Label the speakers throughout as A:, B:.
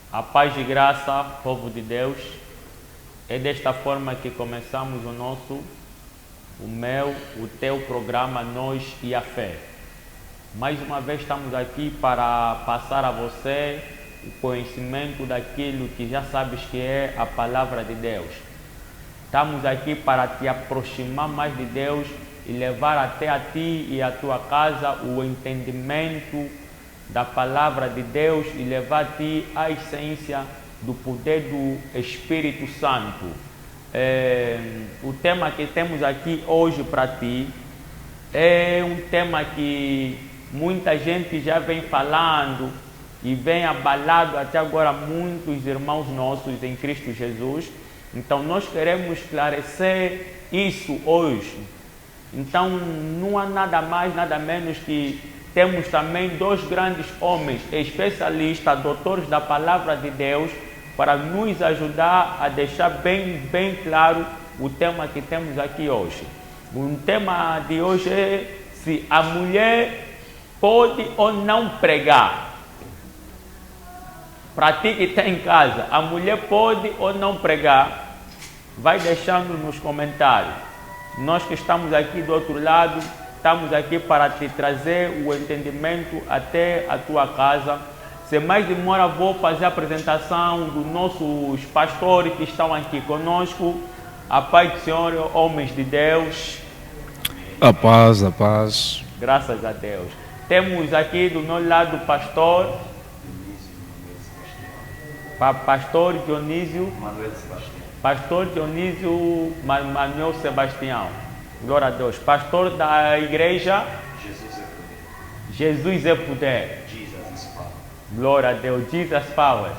A: A paz e graça, povo de Deus. É desta forma que começamos o teu programa Nós e a Fé. Mais uma vez estamos aqui para passar a você o conhecimento daquilo que já sabes que é a palavra de Deus. Estamos aqui para te aproximar mais de Deus e levar até a ti e a tua casa o entendimento da palavra de Deus e levar a ti a essência do poder do Espírito Santo. O tema que temos aqui hoje para ti é um tema que muita gente já vem falando e vem abalado até agora muitos irmãos nossos em Cristo Jesus. Então nós queremos esclarecer isso hoje. Então não há nada mais, nada menos que temos também dois grandes homens, especialistas, doutores da palavra de Deus, para nos ajudar a deixar bem claro o tema que temos aqui hoje. O tema de hoje é se a mulher pode ou não pregar. Para ti que está em casa, a mulher pode ou não pregar? Vai deixando nos comentários. Nós que estamos aqui do outro lado, estamos aqui para te trazer o entendimento até a tua casa. Sem mais demora, vou fazer a apresentação dos nossos pastores que estão aqui conosco. A paz do Senhor, homens de Deus.
B: A paz, a paz.
A: Graças a Deus. Temos aqui do meu lado o pastor Dionísio Manuel Sebastião. Glória a Deus. Pastor da igreja Jesus é poder. Glória a Deus. Jesus power.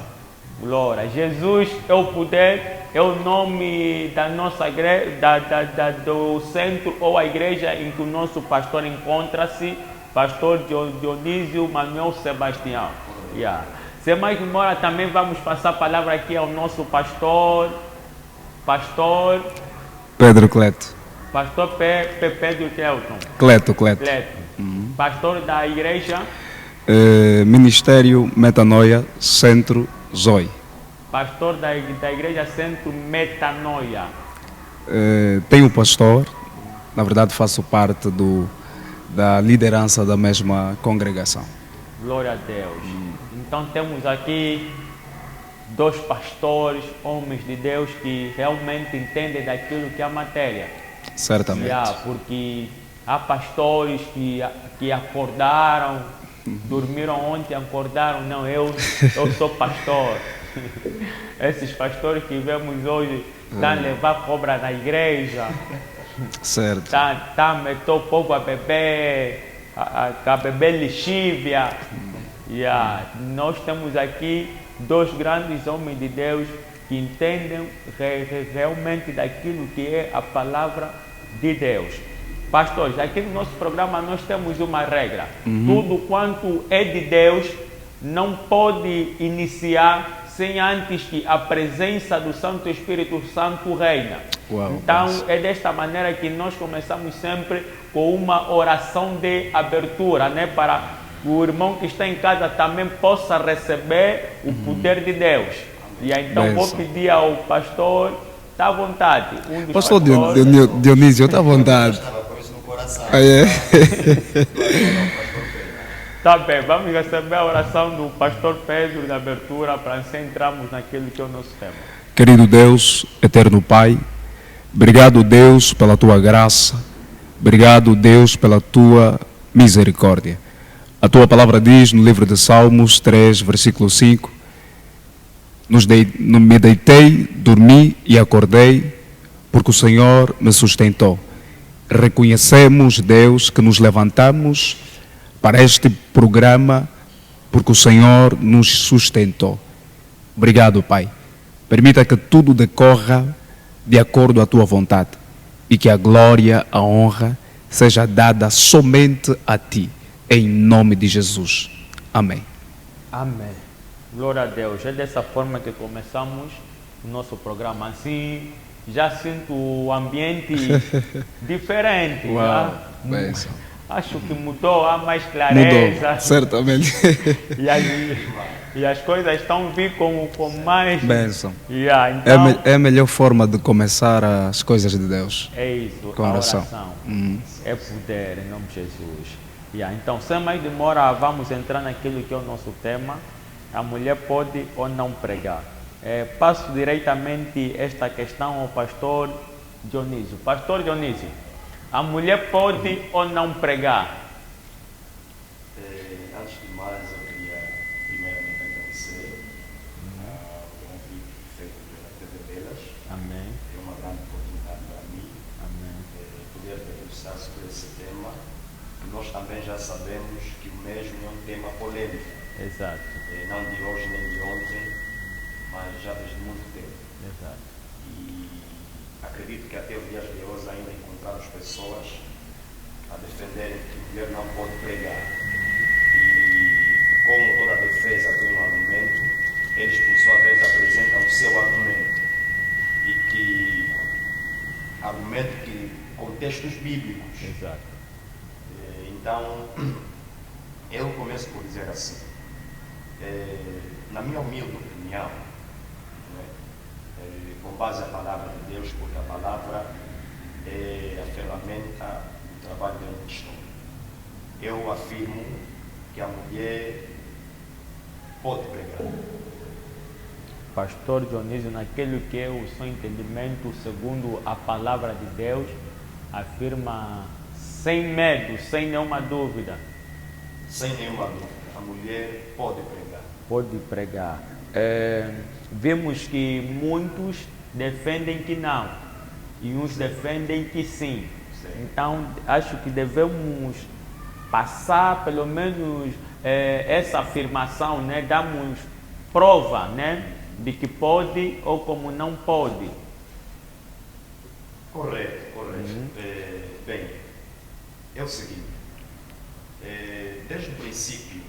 A: Glória. Jesus é o poder. É o nome da nossa igreja, do centro ou a igreja em que o nosso pastor encontra-se. Pastor Dionísio Manuel Sebastião. Sem mais demora, também vamos passar a palavra aqui ao nosso pastor
B: Pedro Cleto.
A: Pastor Pedro Cleuton.
B: Cleto.
A: Pastor da igreja
B: Ministério Metanoia Centro Zoe.
A: Pastor da igreja Centro Metanoia.
B: Tenho pastor, na verdade faço parte da liderança da mesma congregação.
A: Glória a Deus. Então temos aqui dois pastores, homens de Deus que realmente entendem daquilo que é a matéria.
B: Certamente.
A: Porque há pastores que acordaram, dormiram ontem, acordaram. Não, eu sou pastor. Esses pastores que vemos hoje estão a levar cobra na igreja.
B: Certo.
A: Estão a meter o povo a beber, a beber lexívia. Nós temos aqui dois grandes homens de Deus que entendem realmente daquilo que é a palavra de Deus. Pastores, aqui no nosso programa nós temos uma regra. Tudo quanto é de Deus não pode iniciar sem antes que a presença do Santo Espírito Santo reina. Então é desta maneira que nós começamos sempre com uma oração de abertura, para o irmão que está em casa também possa receber o poder de Deus. Então vou pedir ao pastor, está à vontade.
B: Pastor Dionísio, está à vontade.
C: Estava com isso no coração.
A: Tá bem, vamos receber a oração do pastor Pedro de abertura para assim entrarmos naquilo que é o nosso tema.
B: Querido Deus, eterno Pai, obrigado Deus pela tua graça, obrigado Deus pela tua misericórdia. A tua palavra diz no livro de Salmos 3, versículo 5, me deitei, dormi e acordei, porque o Senhor me sustentou. Reconhecemos, Deus, que nos levantamos para este programa, porque o Senhor nos sustentou. Obrigado, Pai. Permita que tudo decorra de acordo à tua vontade e que a glória, a honra seja dada somente a ti. Em nome de Jesus. Amém.
A: Amém. Glória a Deus. É dessa forma que começamos o nosso programa. Assim, já sinto o ambiente diferente.
B: Uau, benção.
A: Acho que mudou, há mais clareza.
B: Mudou, certamente.
A: E as coisas estão vir com mais...
B: Bênção.
A: Então,
B: É a melhor forma de começar as coisas de Deus.
A: é isso,
B: Com
A: a
B: oração.
A: oração. É poder, em nome de Jesus. Então, sem mais demora, vamos entrar naquilo que é o nosso tema. A mulher pode ou não pregar. Passo diretamente esta questão ao pastor Dionísio. Pastor Dionísio, a mulher pode ou não pregar?
C: Antes de mais, eu queria primeiramente agradecer o convite feito pela TV Belas.
A: Amém.
C: É uma grande oportunidade para mim
A: Amém.
C: poder debruçar sobre esse tema. E nós também já sabemos que o mesmo é um tema polêmico.
A: Exato.
C: Não de hoje nem de ontem, mas já desde muito tempo.
A: Exato.
C: E acredito que até os dias de hoje ainda encontramos pessoas a defenderem que a mulher não pode pregar. E como toda defesa tem um argumento, eles por sua vez apresentam o seu argumento. E que argumento que com textos bíblicos.
A: Exato.
C: Então, eu começo por dizer assim, na minha humilde opinião, né, com base na palavra de Deus, porque a palavra é a ferramenta do trabalho do cristão. Eu afirmo que a mulher pode pregar.
A: Pastor Dionísio, naquilo que é o seu entendimento, segundo a palavra de Deus, afirma sem medo, sem nenhuma dúvida.
C: Sem nenhuma dúvida, a mulher pode pregar.
A: Pode pregar. Vemos que muitos defendem que não e uns defendem que sim. Então, acho que devemos passar pelo menos essa afirmação, né? Damos prova, né? De que pode ou como não pode.
C: Correto, correto. Bem, é o seguinte, desde o princípio,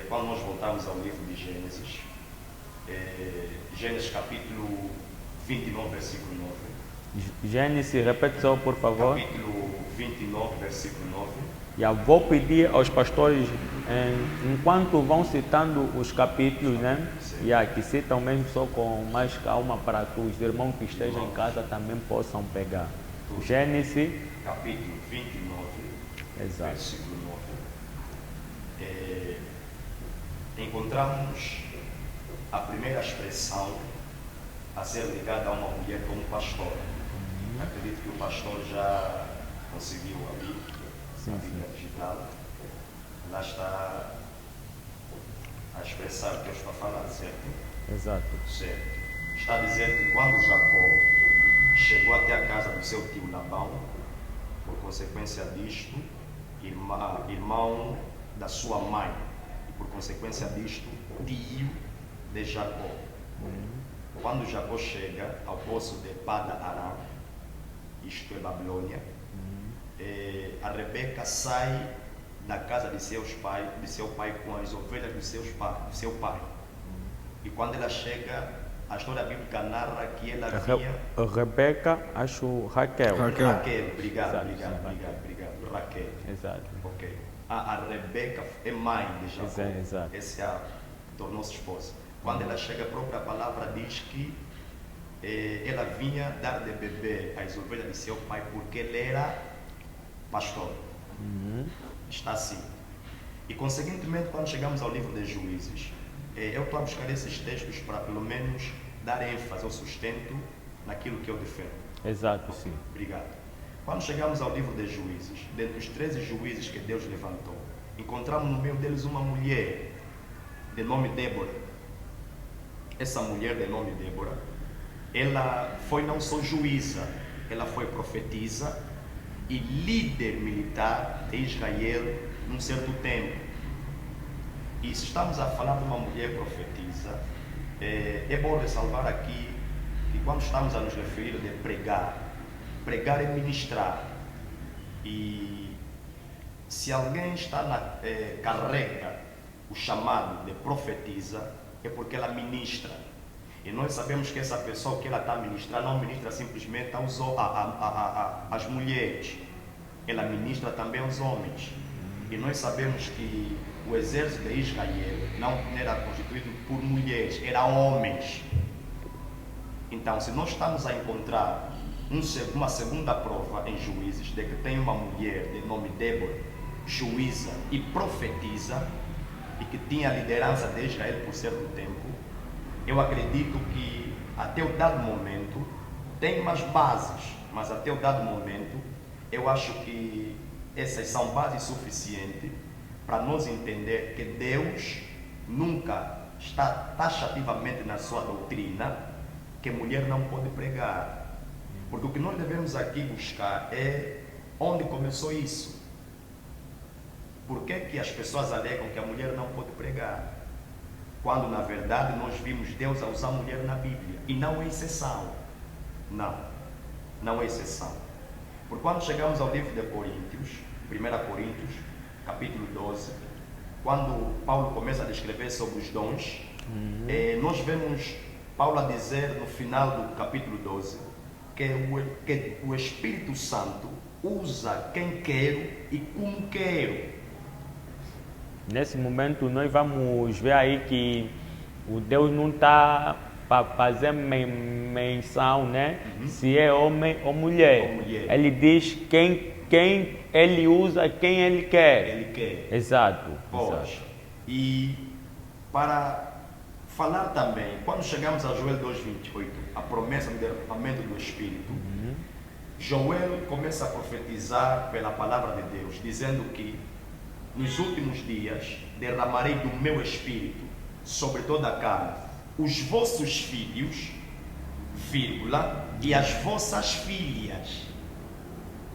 C: quando nós voltamos ao livro de Gênesis, Gênesis capítulo 29, versículo 9.
A: Gênesis, repete só por favor.
C: Capítulo 29, versículo 9.
A: Já vou pedir aos pastores, enquanto vão citando os capítulos, né? Que citam mesmo só com mais calma para que os irmãos que estejam em casa também possam pegar. Gênesis,
C: capítulo 29,
A: exato.
C: versículo 9. Encontramos a primeira expressão a ser ligada a uma mulher como pastor. Acredito que o pastor já conseguiu abrir a Bíblia digital. Lá está a expressar o que eu estou a falar, certo?
A: Exato.
C: Certo. Está a dizer que quando Jacó chegou até a casa do seu tio Labão, por consequência disto, irmão da sua mãe, e por consequência disto, tio de Jacó. Quando Jacó chega ao poço de Pada-Aram, isto é Babilônia, a Rebeca sai da casa de seu pai com as ovelhas do seu pai. E quando ela chega, a história bíblica narra que ela via...
A: Rebeca, acho Raquel.
C: Raquel, obrigado. Raquel.
A: Exato.
C: Ok. A Rebeca é mãe de Jacó.
A: Exato.
C: Essa tornou-se esposa. Quando ela chega, a própria palavra diz que ela vinha dar de beber às ovelhas de seu pai porque ele era pastor. Está assim. E consequentemente, quando chegamos ao livro de Juízes, eu estou a buscar esses textos para pelo menos dar ênfase ou sustento naquilo que eu defendo.
A: Exato, sim.
C: Obrigado. Quando chegamos ao livro de Juízes, dentre os 13 juízes que Deus levantou, encontramos no meio deles uma mulher de nome Débora. Essa mulher de nome Débora, ela foi não só juíza, ela foi profetisa e líder militar de Israel num certo tempo. E se estamos a falar de uma mulher profetisa, é bom ressalvar aqui que quando estamos a nos referir de pregar é ministrar. E se alguém carrega o chamado de profetisa, é porque ela ministra. E nós sabemos que essa pessoa que ela está a ministrar não ministra simplesmente às mulheres. ela ministra também aos homens. E nós sabemos que o exército de Israel não era constituído por mulheres, era homens. Então, se nós estamos a encontrar uma segunda prova em Juízes de que tem uma mulher de nome Débora, juíza e profetiza, e que tinha a liderança de Israel por certo tempo, eu acredito que até o dado momento tem umas bases, mas até o dado momento eu acho que essas são bases suficientes para nós entender que Deus nunca está taxativamente na sua doutrina que mulher não pode pregar. Porque o que nós devemos aqui buscar é onde começou isso. Por que as pessoas alegam que a mulher não pode pregar? Quando na verdade nós vimos Deus a usar a mulher na Bíblia. E não é exceção. Não é exceção. Porque quando chegamos ao livro de Coríntios, 1 Coríntios, capítulo 12, quando Paulo começa a descrever sobre os dons, nós vemos Paulo a dizer no final do capítulo 12 que o Espírito Santo usa quem quer e como quer.
A: Nesse momento nós vamos ver aí que o Deus não está para fazer menção, né? Se é homem ou mulher. Ele diz quem ele usa, quem ele quer.
C: Ele quer.
A: Exato.
C: E para falar também, quando chegamos a Joel 2:28, a promessa do derramamento do Espírito, Joel começa a profetizar pela palavra de Deus, dizendo que nos últimos dias derramarei do meu Espírito sobre toda a carne. Os vossos filhos, vírgula, e as vossas filhas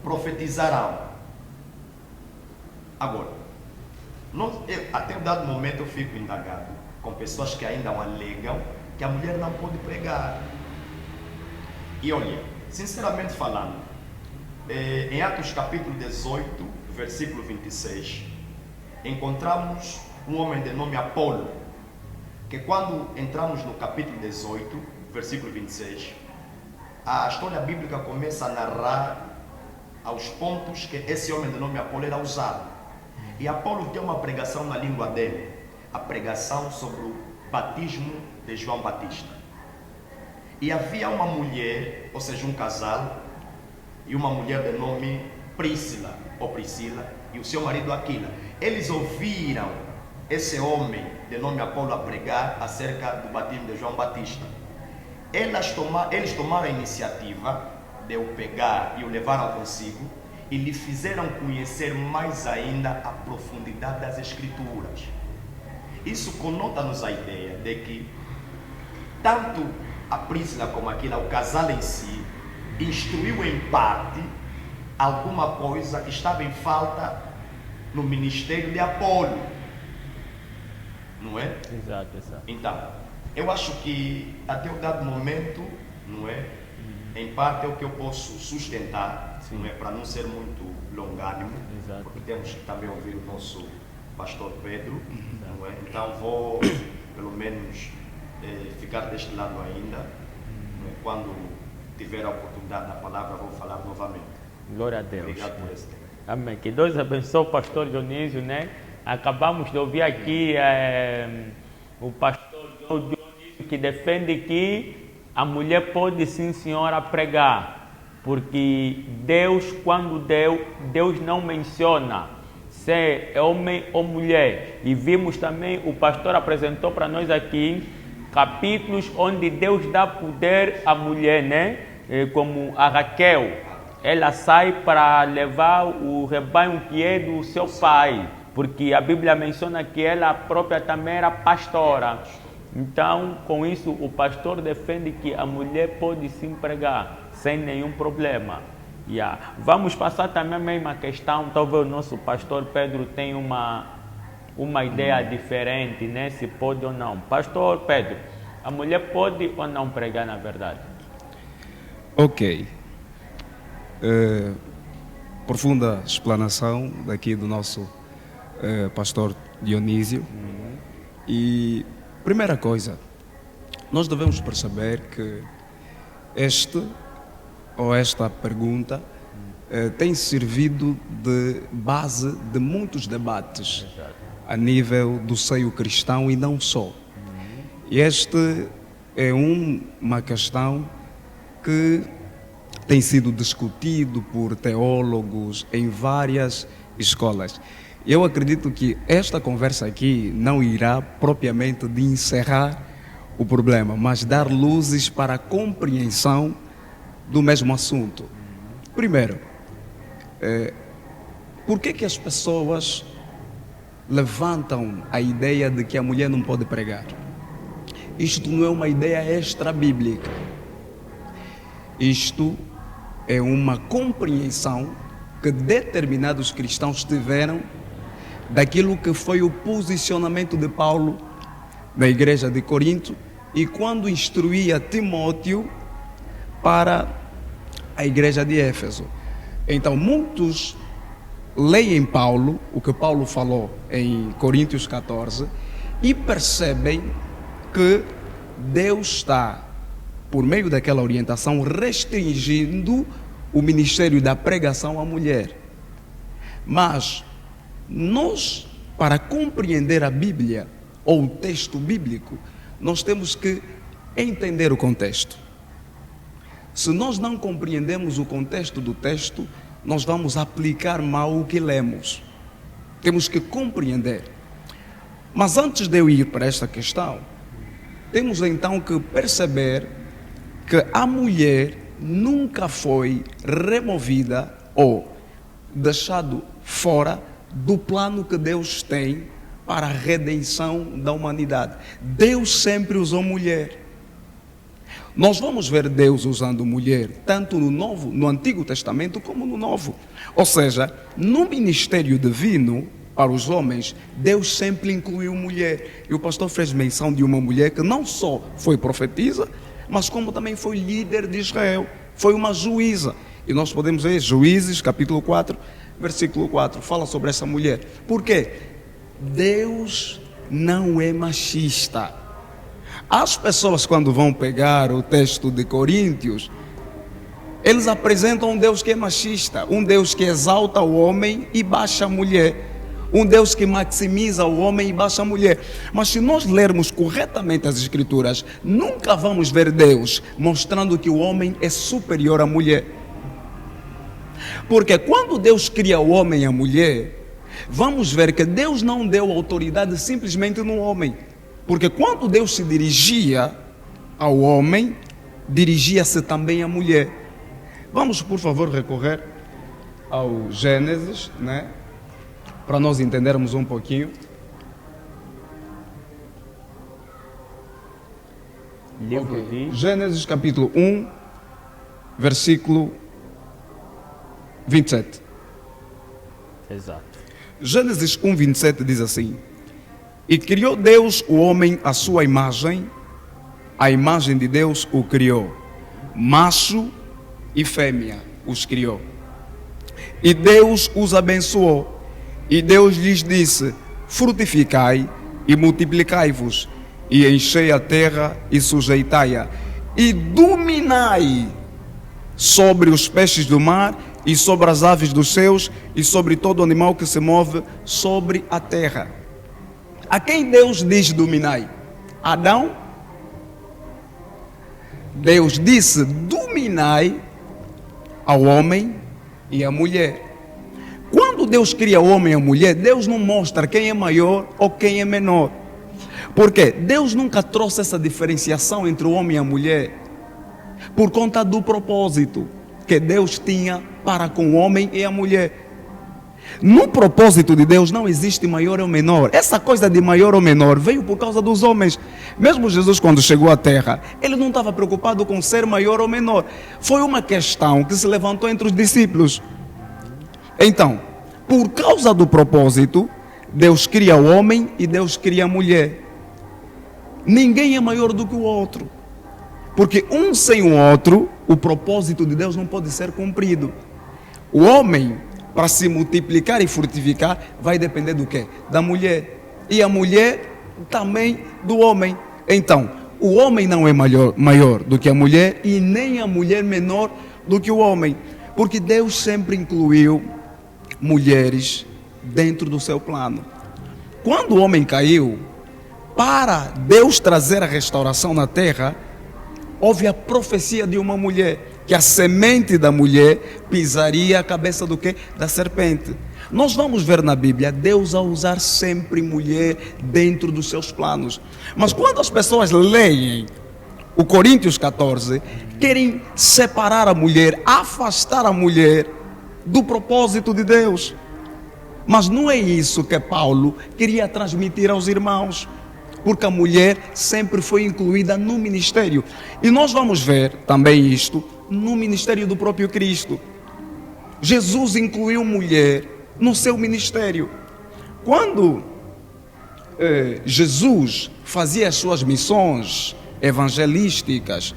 C: profetizarão. Agora, até um dado momento eu fico indagado com pessoas que ainda alegam que a mulher não pode pregar. E olha, sinceramente falando, em Atos capítulo 18, versículo 26, encontramos um homem de nome Apolo, que quando entramos no capítulo 18, versículo 26, a história bíblica começa a narrar aos pontos que esse homem de nome Apolo era usado. E Apolo tem uma pregação na língua dele, a pregação sobre o batismo de João Batista. E havia uma mulher, ou seja, um casal, e uma mulher de nome Priscila, ou Priscila, e o seu marido Aquila. Eles ouviram esse homem de nome Apolo a pregar acerca do batismo de João Batista. Eles tomaram a iniciativa de o pegar e o levaram consigo e lhe fizeram conhecer mais ainda a profundidade das Escrituras. Isso conota-nos a ideia de que tanto a Priscila como Aquila, o casal em si, instruiu em parte alguma coisa que estava em falta no ministério de Apolo. Não é?
A: Exato.
C: Então, eu acho que até o dado momento, não é? Em parte é o que eu posso sustentar, não é? Para não ser muito longânimo, porque temos que também ouvir o nosso pastor Pedro, não é? Então vou, pelo menos, ficar deste lado ainda, não é? Quando tiver a oportunidade da palavra, vou falar novamente.
A: Glória a Deus.
C: Obrigado por esse tempo.
A: Amém. Que Deus abençoe o pastor Dionísio, né? Acabamos de ouvir aqui o pastor Dionísio que defende que a mulher pode sim, senhora, pregar, porque Deus, quando Deus não menciona se é homem ou mulher. E vimos também, o pastor apresentou para nós aqui capítulos onde Deus dá poder à mulher, né? Como a Raquel, ela sai para levar o rebanho que é do seu pai, porque a Bíblia menciona que ela própria também era pastora. Então, com isso, o pastor defende que a mulher pode sim pregar, sem nenhum problema. Vamos passar também a mesma questão, talvez o nosso pastor Pedro tenha uma ideia diferente, né? Se pode ou não. Pastor Pedro, a mulher pode ou não pregar na verdade?
B: Ok. Profunda explanação daqui do nosso pastor Dionísio. E primeira coisa, nós devemos perceber que esta pergunta tem servido de base de muitos debates a nível do seio cristão e não só. E este é uma questão que tem sido discutido por teólogos em várias escolas. Eu acredito que esta conversa aqui não irá propriamente de encerrar o problema, mas dar luzes para a compreensão do mesmo assunto. Primeiro, por que as pessoas levantam a ideia de que a mulher não pode pregar? Isto não é uma ideia extra-bíblica. Isto é uma compreensão que determinados cristãos tiveram daquilo que foi o posicionamento de Paulo na igreja de Corinto e quando instruía Timóteo para a igreja de Éfeso. Então, muitos leem Paulo, o que Paulo falou em Coríntios 14, e percebem que Deus está, por meio daquela orientação, restringindo o ministério da pregação à mulher. Mas nós, para compreender a Bíblia ou o texto bíblico, nós temos que entender o contexto. Se nós não compreendemos o contexto do texto, nós vamos aplicar mal o que lemos. Temos que compreender. Mas antes de eu ir para esta questão, temos então que perceber que a mulher nunca foi removida ou deixado fora do plano que Deus tem para a redenção da humanidade. Deus sempre usou mulher. Nós vamos ver Deus usando mulher tanto no Antigo Testamento como no Novo. Ou seja, no ministério divino para os homens, Deus sempre incluiu mulher. E o pastor fez menção de uma mulher que não só foi profetisa, mas como também foi líder de Israel, foi uma juíza. E nós podemos ver Juízes, capítulo 4, versículo 4, fala sobre essa mulher. Por quê? Deus não é machista. As pessoas, quando vão pegar o texto de Coríntios, eles apresentam um Deus que é machista, um Deus que exalta o homem e baixa a mulher, um Deus que maximiza o homem e baixa a mulher. Mas se nós lermos corretamente as Escrituras, nunca vamos ver Deus mostrando que o homem é superior à mulher. Porque quando Deus cria o homem e a mulher, vamos ver que Deus não deu autoridade simplesmente no homem. Porque quando Deus se dirigia ao homem, dirigia-se também à mulher. Vamos, por favor, recorrer ao Gênesis, né? Para nós entendermos um pouquinho.
A: Livro de
B: Gênesis capítulo 1, versículo 27.
A: Exato.
B: Gênesis 1, 27 diz assim: E criou Deus o homem à sua imagem, a imagem de Deus o criou, macho e fêmea os criou. E Deus os abençoou, e Deus lhes disse: frutificai e multiplicai-vos, e enchei a terra e sujeitai-a, e dominai sobre os peixes do mar, e sobre as aves dos céus, e sobre todo animal que se move sobre a terra. A quem Deus diz dominai? Adão? Deus disse dominai ao homem e à mulher. Quando Deus cria o homem e a mulher, Deus não mostra quem é maior ou quem é menor. Porque Deus nunca trouxe essa diferenciação entre o homem e a mulher por conta do propósito que Deus tinha para com o homem e a mulher. No propósito de Deus não existe maior ou menor. Essa coisa de maior ou menor veio por causa dos homens. Mesmo Jesus, quando chegou à terra, ele não estava preocupado com ser maior ou menor. Foi uma questão que se levantou entre os discípulos. Então, por causa do propósito, Deus cria o homem e Deus cria a mulher. Ninguém é maior do que o outro. Porque um sem o outro, o propósito de Deus não pode ser cumprido. O homem, para se multiplicar e frutificar, vai depender do quê? Da mulher. E a mulher também do homem. Então, o homem não é maior do que a mulher e nem a mulher menor do que o homem. Porque Deus sempre incluiu mulheres dentro do seu plano. Quando o homem caiu, para Deus trazer a restauração na terra, houve a profecia de uma mulher, que a semente da mulher pisaria a cabeça do quê? Da serpente. Nós vamos ver na Bíblia Deus a usar sempre mulher dentro dos seus planos. Mas quando as pessoas leem o Coríntios 14, querem separar a mulher, afastar a mulher do propósito de Deus. Mas não é isso que Paulo queria transmitir aos irmãos, porque a mulher sempre foi incluída no ministério. E nós vamos ver também isto no ministério do próprio Cristo. Jesus incluiu mulher no seu ministério. Quando Jesus fazia as suas missões evangelísticas,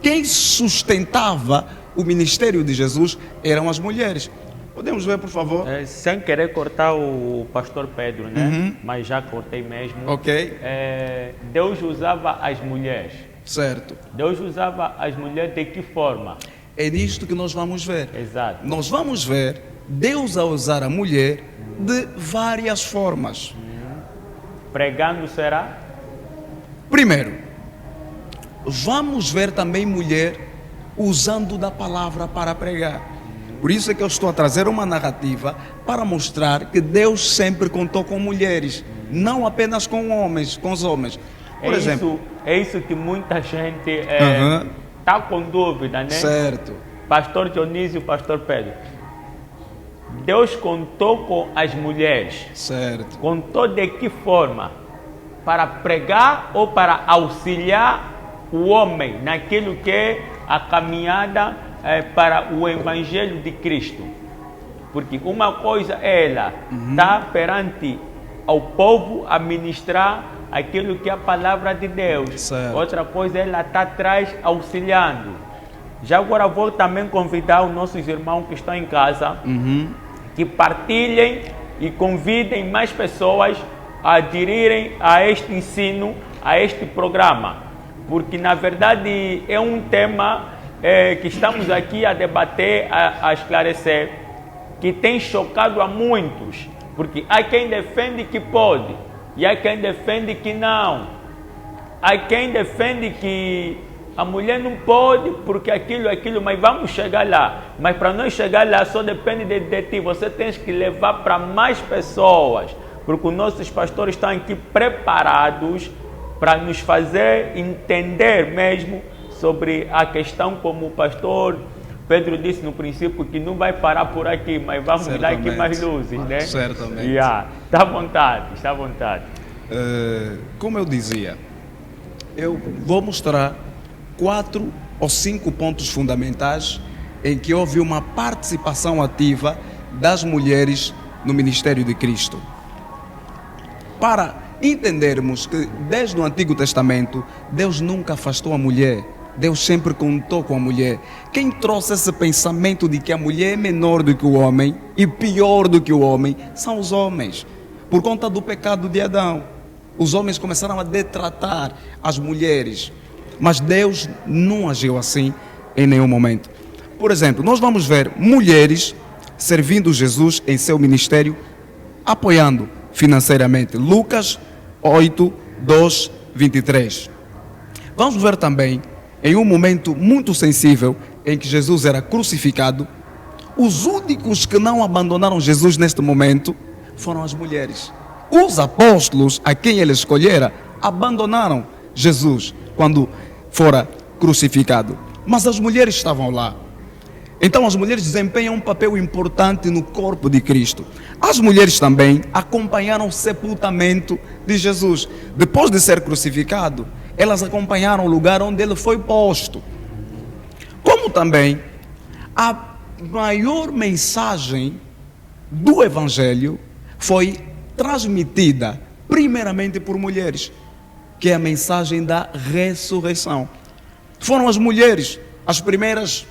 B: quem sustentava o ministério de Jesus eram as mulheres. Podemos ver, por favor?
A: Sem querer cortar o pastor Pedro, né? Mas já cortei mesmo.
B: Ok.
A: Deus usava as mulheres.
B: Certo.
A: Deus usava as mulheres de que forma?
B: É nisto que nós vamos ver.
A: Exato.
B: Nós vamos ver Deus a usar a mulher de várias formas.
A: Pregando será?
B: Primeiro, vamos ver também mulher usando da palavra para pregar. Por isso é que eu estou a trazer uma narrativa para mostrar que Deus sempre contou com mulheres, não apenas com homens, com os homens. Por exemplo,
A: é isso que muita gente está com dúvida, né?
B: Certo.
A: Pastor Dionísio, Pastor Pedro. Deus contou com as mulheres.
B: Certo.
A: Contou de que forma? Para pregar ou para auxiliar o homem naquilo que é a caminhada para o Evangelho de Cristo. Porque uma coisa é ela estar perante ao povo a ministrar aquilo que é a palavra de Deus.
B: Certo.
A: Outra coisa é ela estar atrás auxiliando. Já agora vou também convidar os nossos irmãos que estão em casa que partilhem e convidem mais pessoas a aderirem a este ensino, a este programa. Porque na verdade é um tema que estamos aqui a debater, a esclarecer, que tem chocado a muitos, porque há quem defende que pode, e há quem defende que não, há quem defende que a mulher não pode, porque aquilo, mas vamos chegar lá, mas para nós chegar lá só depende de ti, você tem que levar para mais pessoas, porque os nossos pastores estão aqui preparados para nos fazer entender mesmo sobre a questão, como o pastor Pedro disse no princípio, que não vai parar por aqui, mas vamos dar aqui mais luzes, né?
B: Certamente.
A: Está à vontade, está à vontade.
B: Como eu dizia, eu vou mostrar 4 ou 5 pontos fundamentais em que houve uma participação ativa das mulheres no ministério de Cristo. Para entendermos que desde o Antigo Testamento, Deus nunca afastou a mulher. Deus sempre contou com a mulher. Quem trouxe esse pensamento de que a mulher é menor do que o homem e pior do que o homem são os homens. Por conta do pecado de Adão, os homens começaram a detratar as mulheres. Mas Deus não agiu assim em nenhum momento. Por exemplo, nós vamos ver mulheres servindo Jesus em seu ministério, apoiando financeiramente. Lucas 8, 2, 23. Vamos ver também, em um momento muito sensível, em que Jesus era crucificado, os únicos que não abandonaram Jesus neste momento foram as mulheres. Os apóstolos, a quem ele escolhera, abandonaram Jesus quando fora crucificado. Mas as mulheres estavam lá. Então as mulheres desempenham um papel importante no corpo de Cristo. As mulheres também acompanharam o sepultamento de Jesus. Depois de ser crucificado, elas acompanharam o lugar onde ele foi posto. Como também a maior mensagem do Evangelho foi transmitida primeiramente por mulheres, que é a mensagem da ressurreição. Foram as mulheres as primeiras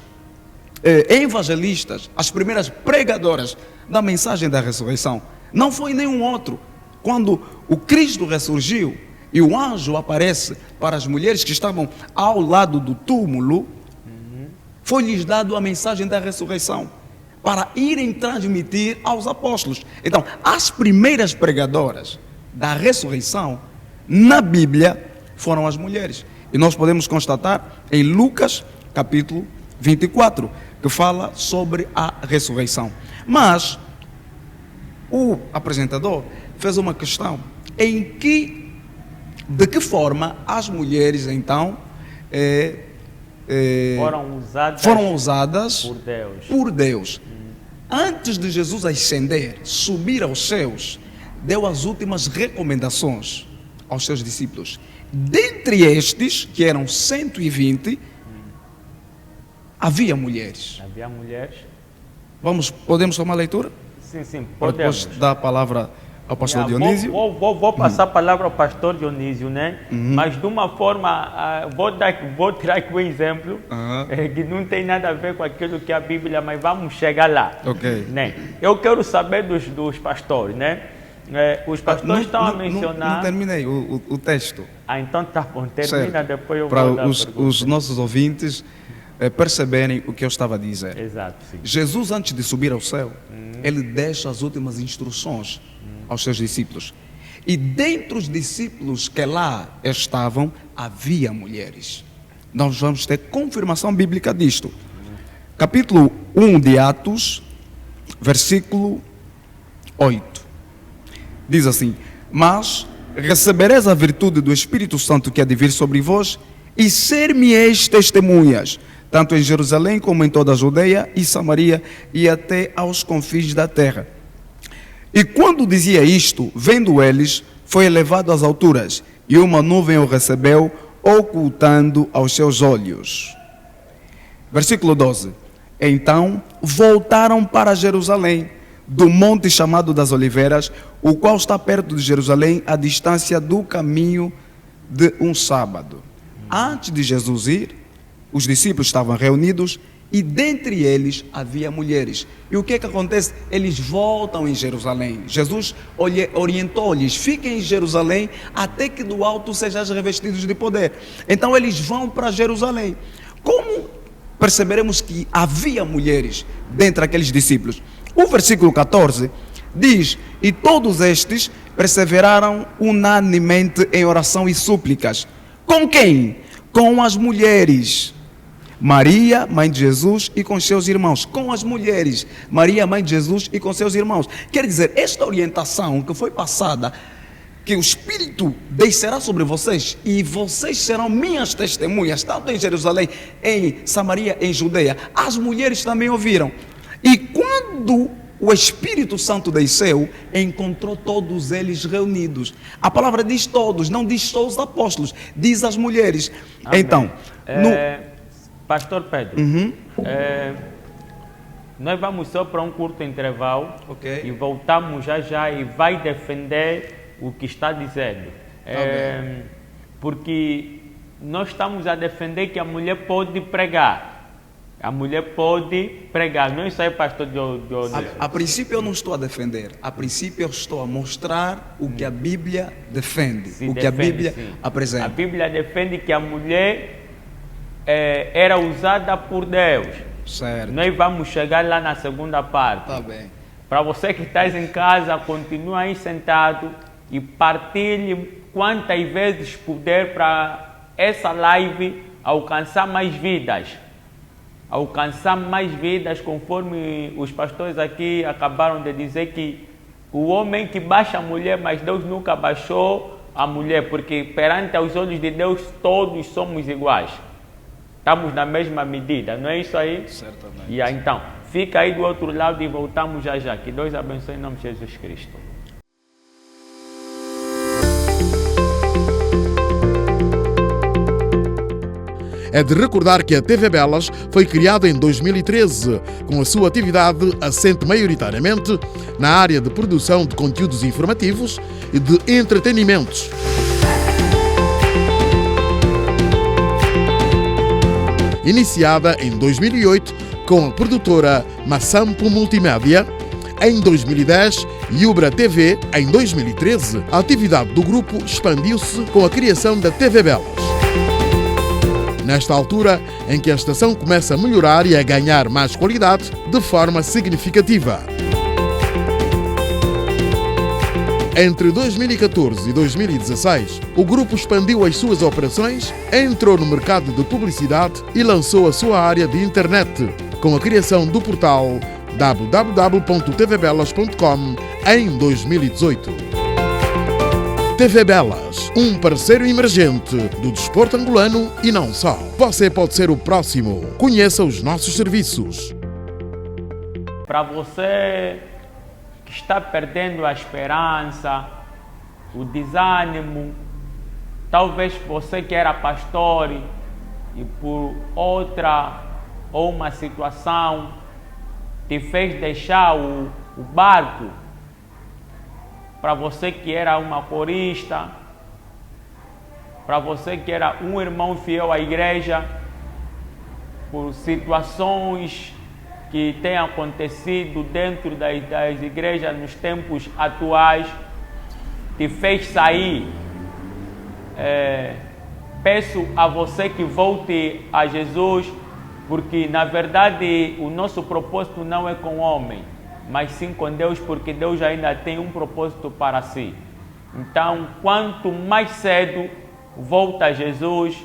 B: evangelistas, as primeiras pregadoras da mensagem da ressurreição. Não foi nenhum outro. Quando o Cristo ressurgiu e o anjo aparece para as mulheres que estavam ao lado do túmulo, foi-lhes dado a mensagem da ressurreição para irem transmitir aos apóstolos. Então, as primeiras pregadoras da ressurreição na Bíblia foram as mulheres. E nós podemos constatar em Lucas capítulo 24, que fala sobre a ressurreição. Mas o apresentador fez uma questão de que forma as mulheres então foram usadas por Deus. Antes de Jesus ascender, subir aos céus, deu as últimas recomendações aos seus discípulos. Dentre estes, que eram 120, havia mulheres. Podemos tomar a leitura?
A: Sim,
B: para
A: podemos.
B: depois dar a palavra ao pastor Dionísio.
A: Vou passar a palavra ao pastor Dionísio, né? Mas de uma forma, vou tirar aqui um exemplo, que não tem nada a ver com aquilo que é a Bíblia, mas vamos chegar lá.
B: Ok.
A: Né? Eu quero saber dos pastores, né? Os pastores estão a mencionar...
B: Não terminei o texto.
A: Então tá bom, termina, certo. Depois eu
B: para
A: vou dar
B: os nossos ouvintes perceberem o que eu estava a dizer.
A: Exato, sim.
B: Jesus, antes de subir ao céu, ele deixa as últimas instruções aos seus discípulos. E dentre os discípulos que lá estavam, havia mulheres. Nós vamos ter confirmação bíblica disto. Capítulo 1 de Atos, versículo 8. Diz assim: mas recebereis a virtude do Espírito Santo que há de vir sobre vós, e ser-me-eis testemunhas, tanto em Jerusalém como em toda a Judeia e Samaria e até aos confins da terra. E quando dizia isto, vendo eles, foi elevado às alturas, e uma nuvem o recebeu, ocultando aos seus olhos. Versículo 12. Então voltaram para Jerusalém, do monte chamado das Oliveiras, o qual está perto de Jerusalém, à distância do caminho de um sábado. Antes de Jesus ir, os discípulos estavam reunidos e dentre eles havia mulheres. E o que acontece? Eles voltam em Jerusalém. Jesus orientou-lhes: fiquem em Jerusalém até que do alto sejais revestidos de poder. Então eles vão para Jerusalém. Como perceberemos que havia mulheres dentre aqueles discípulos? O versículo 14 diz: e todos estes perseveraram unanimemente em oração e súplicas. Com quem? Com as mulheres. Maria, mãe de Jesus, e com seus irmãos. Com as mulheres. Maria, mãe de Jesus, e com seus irmãos. Quer dizer, esta orientação que foi passada, que o Espírito descerá sobre vocês, e vocês serão minhas testemunhas, tanto em Jerusalém, em Samaria, em Judeia. As mulheres também ouviram. E quando o Espírito Santo desceu, encontrou todos eles reunidos. A palavra diz todos, não diz só os apóstolos, diz as mulheres. Amém. Então,
A: Pastor Pedro, nós vamos só para um curto intervalo, okay, e voltamos já e vai defender o que está dizendo. Porque nós estamos a defender que a mulher pode pregar. A mulher pode pregar, não é isso aí, pastor Dionísio?
B: A princípio eu não estou a defender, a princípio eu estou a mostrar o que a Bíblia defende, que a Bíblia apresenta.
A: A Bíblia defende que a mulher era usada por Deus.
B: Certo.
A: Nós vamos chegar lá na segunda parte.
B: Tá bem.
A: Para você que está em casa, continue aí sentado e partilhe quantas vezes puder para essa live alcançar mais vidas. Alcançar mais vidas, conforme os pastores aqui acabaram de dizer, que o homem que baixa a mulher, mas Deus nunca baixou a mulher, porque perante os olhos de Deus todos somos iguais. Estamos na mesma medida, não é isso aí?
B: Certamente.
A: E aí, então, fica aí do outro lado e voltamos já. Que Deus abençoe em nome de Jesus Cristo.
D: É de recordar que a TV Belas foi criada em 2013, com a sua atividade assente maioritariamente na área de produção de conteúdos informativos e de entretenimentos. Iniciada em 2008 com a produtora Massampo Multimédia, em 2010 e Ubra TV em 2013, a atividade do grupo expandiu-se com a criação da TV Belas. nesta altura em que a estação começa a melhorar e a ganhar mais qualidade de forma significativa. Entre 2014 e 2016, o grupo expandiu as suas operações, entrou no mercado de publicidade e lançou a sua área de internet, com a criação do portal www.tvbelas.com em 2018. TV Belas, um parceiro emergente do desporto angolano e não só. Você pode ser o próximo. Conheça os nossos serviços.
A: Para você que está perdendo a esperança, o desânimo, talvez você que era pastor e por outra ou uma situação te fez deixar o barco. Para você que era uma corista, para você que era um irmão fiel à igreja, por situações que têm acontecido dentro das igrejas nos tempos atuais, te fez sair. Peço a você que volte a Jesus, porque na verdade o nosso propósito não é com o homem, mas sim com Deus, porque Deus ainda tem um propósito para si. Então, quanto mais cedo volta a Jesus,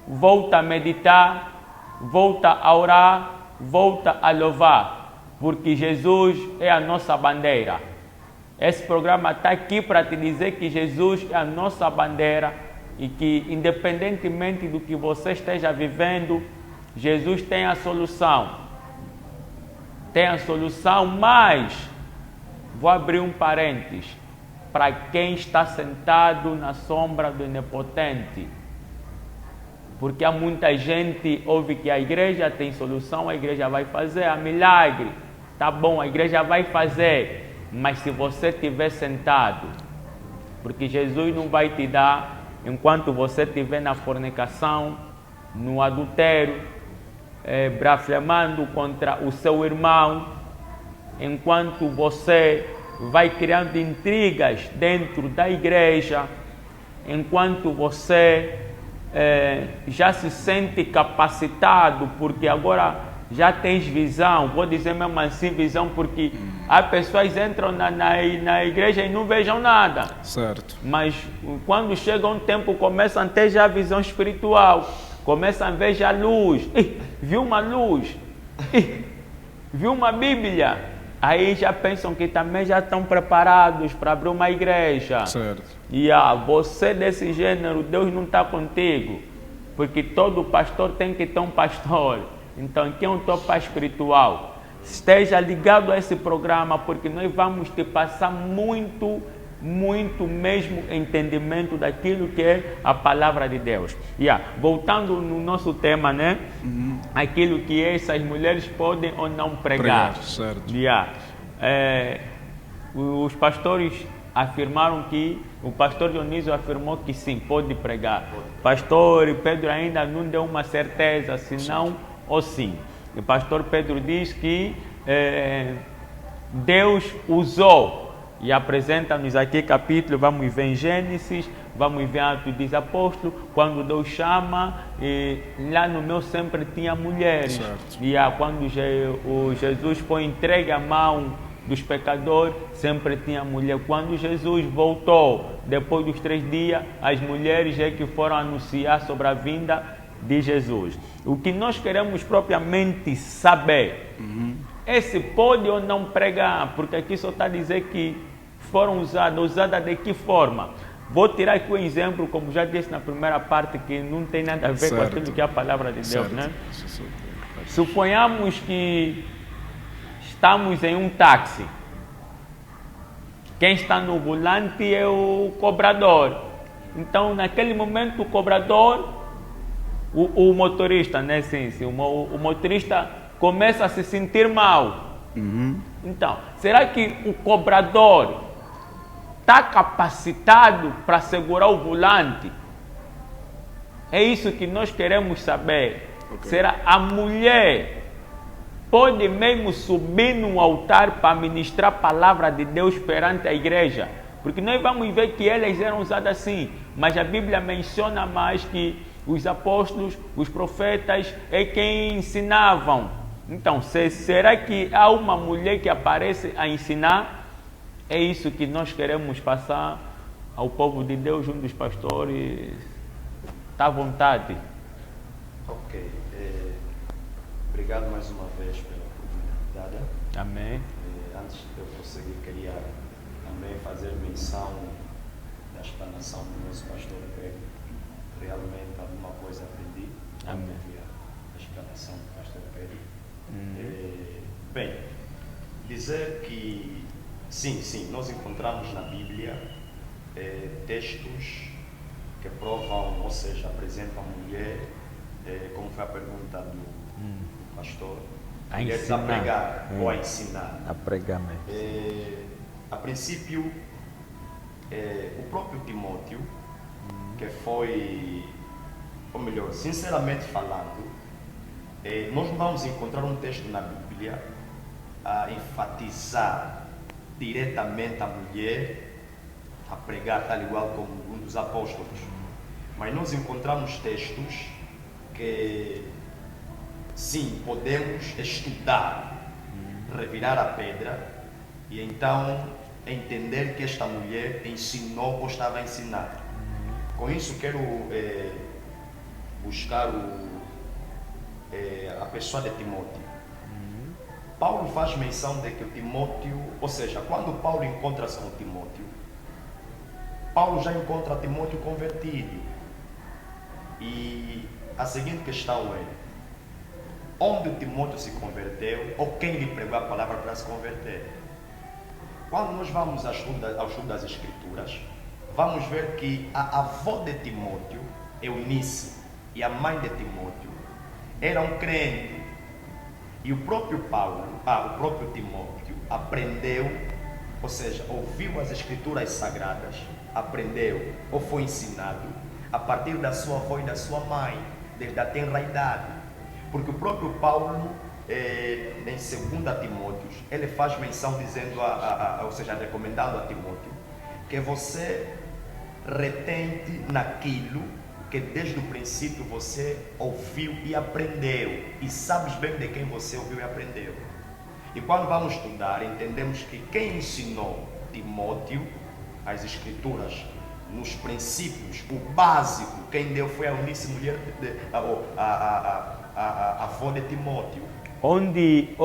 A: volta a meditar, volta a orar, volta a louvar, porque Jesus é a nossa bandeira. Esse programa está aqui para te dizer que Jesus é a nossa bandeira e que, independentemente do que você esteja vivendo, Jesus tem a solução. Tem a solução, mas vou abrir um parênteses para quem está sentado na sombra do Onipotente. Porque há muita gente que ouve que a igreja tem solução, a igreja vai fazer a milagre. Tá bom, a igreja vai fazer, mas se você estiver sentado, porque Jesus não vai te dar enquanto você estiver na fornicação, no adultério, blasfemando contra o seu irmão, enquanto você vai criando intrigas dentro da igreja, enquanto você já se sente capacitado, porque agora já tens visão. Vou dizer mesmo assim visão, porque as pessoas entram na igreja e não vejam nada.
B: Certo.
A: Mas quando chega um tempo, começam a ter já a visão espiritual, começam a ver já a luz. Viu uma luz, viu uma Bíblia. Aí já pensam que também já estão preparados para abrir uma igreja.
B: Certo.
A: E você desse gênero, Deus não está contigo. Porque todo pastor tem que ter um pastor. Então, quem é o teu pai espiritual? Esteja ligado a esse programa, porque nós vamos te passar muito mesmo entendimento daquilo que é a palavra de Deus. Voltando no nosso tema, né? Aquilo que essas mulheres podem ou não pregar.
B: Certo.
A: Os pastores afirmaram que, o pastor Dionísio afirmou que sim, pode pregar. Pastor Pedro ainda não deu uma certeza, se não ou sim. O pastor Pedro diz que Deus usou, e apresenta-nos aqui capítulo, vamos ver em Gênesis, vamos ver Atos dos Apóstolos, quando Deus chama, lá no meu sempre tinha mulheres.
B: Certo.
A: E quando Jesus foi entregue à mão dos pecadores, sempre tinha mulher. Quando Jesus voltou, depois dos 3 dias, as mulheres é que foram anunciar sobre a vinda de Jesus. O que nós queremos propriamente saber é se pode ou não pregar, porque aqui só está a dizer que foram usadas de que forma? Vou tirar aqui um exemplo, como já disse na primeira parte, que não tem nada a ver com aquilo que é a palavra de Deus, né? Suponhamos que estamos em um táxi. Quem está no volante é o cobrador. Então, naquele momento, o cobrador, o motorista, né? Sim, o motorista começa a se sentir mal. Então, será que o cobrador está capacitado para segurar o volante? É isso que nós queremos saber. Okay. Será a mulher pode mesmo subir no altar para ministrar a palavra de Deus perante a igreja? Porque nós vamos ver que elas eram usadas assim, mas a Bíblia menciona mais que os apóstolos, os profetas é quem ensinavam. Então, será que há uma mulher que aparece a ensinar? É isso que nós queremos passar ao povo de Deus, um dos pastores. Está à vontade.
C: Ok. Obrigado mais uma vez pela oportunidade.
A: Amém.
C: Antes de eu prosseguir, queria também fazer menção da explanação do nosso pastor Pedro. Realmente alguma coisa aprendi.
A: Amém.
C: A explanação do pastor Pedro. Bem, dizer que sim, nós encontramos na Bíblia textos que provam, ou seja, apresentam a mulher, como foi a pergunta do pastor,
A: a
C: mulheres
A: ensinar.
C: a pregar ou a ensinar.
A: A pregar mesmo.
C: A princípio, o próprio Timóteo, que foi, ou melhor, sinceramente falando, nós não vamos encontrar um texto na Bíblia a enfatizar diretamente a mulher a pregar, tal igual como um dos apóstolos. Mas nós encontramos textos que, sim, podemos estudar, revirar a pedra e então entender que esta mulher ensinou ou estava a ensinar. Com isso quero buscar a pessoa de Timóteo. Paulo faz menção de que o Timóteo, ou seja, quando Paulo encontra-se com Timóteo, Paulo já encontra Timóteo convertido. E a seguinte questão é: onde o Timóteo se converteu ou quem lhe pregou a palavra para se converter? Quando nós vamos ao estudo das Escrituras, vamos ver que a avó de Timóteo, Eunice, e a mãe de Timóteo eram crentes. E o próprio Timóteo aprendeu, ou seja, ouviu as Escrituras Sagradas, aprendeu ou foi ensinado a partir da sua avó e da sua mãe, desde a tenra idade. Porque o próprio Paulo, em 2 Timóteo, ele faz menção dizendo, ou seja, recomendando a Timóteo, que você retente naquilo que desde o princípio você ouviu e aprendeu, e sabes bem de quem você ouviu e aprendeu. E quando vamos estudar, entendemos que quem ensinou Timóteo as Escrituras nos princípios, o básico, quem deu foi a Eunice, mulher a avó de Timóteo.
A: Onde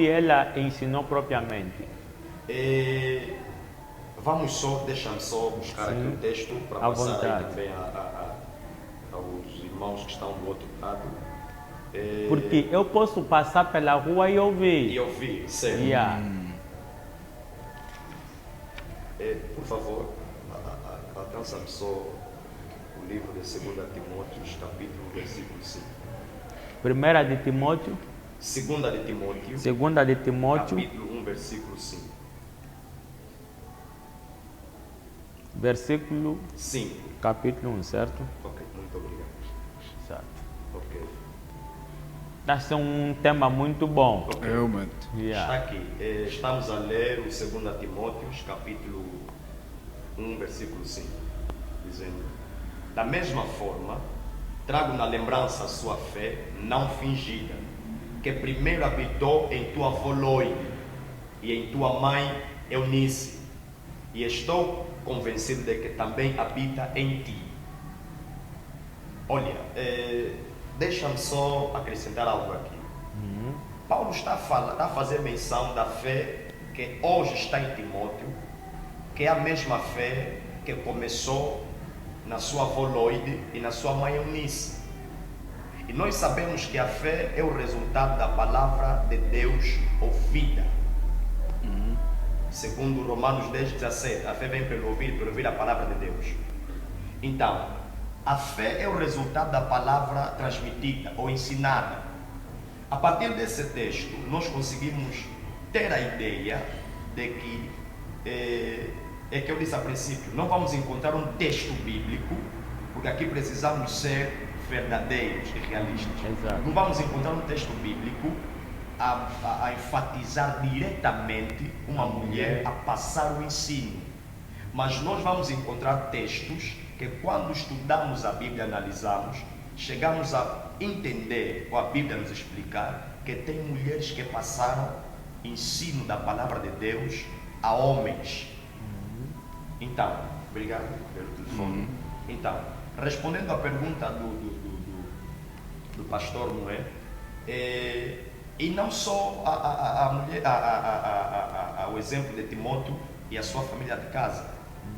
A: ela ensinou propriamente?
C: Deixa-me só buscar aqui o texto para passar aí também aos irmãos que estão do outro lado.
A: Porque eu posso passar pela rua e ouvir.
C: E ouvir, certo.
A: Yeah.
C: Por favor, alcança-me só o livro de 2 Timóteo, capítulo, versículo 5.
A: 1 de Timóteo.
C: 2 de Timóteo.
A: 2 de Timóteo.
C: Capítulo 1, versículo 5.
A: Versículo
C: 5.
A: Capítulo 1, certo?
C: Ok, muito obrigado.
A: Certo.
C: Ok.
A: Esse é um tema muito bom.
C: Okay.
B: Realmente.
C: Está aqui. Estamos a ler o 2 Timóteo, capítulo 1, versículo 5. Dizendo: da mesma forma, trago na lembrança a sua fé, não fingida, que primeiro habitou em tua avó Loide e em tua mãe Eunice, e estou convencido de que também habita em ti. Olha, deixa-me só acrescentar algo aqui. Paulo está a fazer menção da fé que hoje está em Timóteo, que é a mesma fé que começou na sua avó Loide e na sua mãe Eunice. E nós sabemos que a fé é o resultado da palavra de Deus ouvida. Segundo Romanos 10:17, a fé vem pelo ouvir a palavra de Deus. Então, a fé é o resultado da palavra transmitida ou ensinada. A partir desse texto, nós conseguimos ter a ideia de que, que eu disse a princípio, não vamos encontrar um texto bíblico, porque aqui precisamos ser verdadeiros e realistas.
A: Exato.
C: Não vamos encontrar um texto bíblico a enfatizar diretamente uma mulher a passar o ensino. Mas nós vamos encontrar textos que quando estudamos a Bíblia, analisamos, chegamos a entender, ou a Bíblia nos explicar, que tem mulheres que passaram ensino da palavra de Deus a homens. Então, obrigado pelo telefone. Então, respondendo à pergunta do pastor Noé, e não só a mulher, o exemplo de Timóteo e a sua família de casa,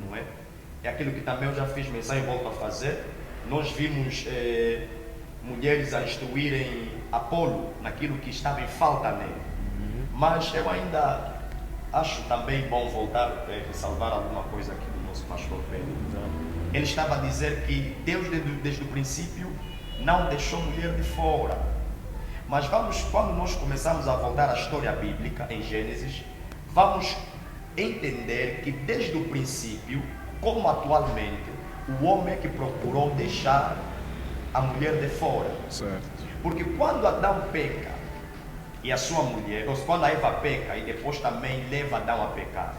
C: não é? É aquilo que também eu já fiz mensagem e volto a fazer. Nós vimos mulheres a instruírem Apolo naquilo que estava em falta nele. Mas eu ainda acho também bom voltar a ressalvar alguma coisa aqui do nosso pastor Pedro. Ele estava a dizer que Deus desde o princípio não deixou mulher de fora. Mas quando nós começamos a voltar à história bíblica em Gênesis, vamos entender que desde o princípio, como atualmente, o homem é que procurou deixar a mulher de fora.
B: Certo.
C: Porque quando Adão peca e a sua mulher, ou quando a Eva peca e depois também leva Adão a pecar,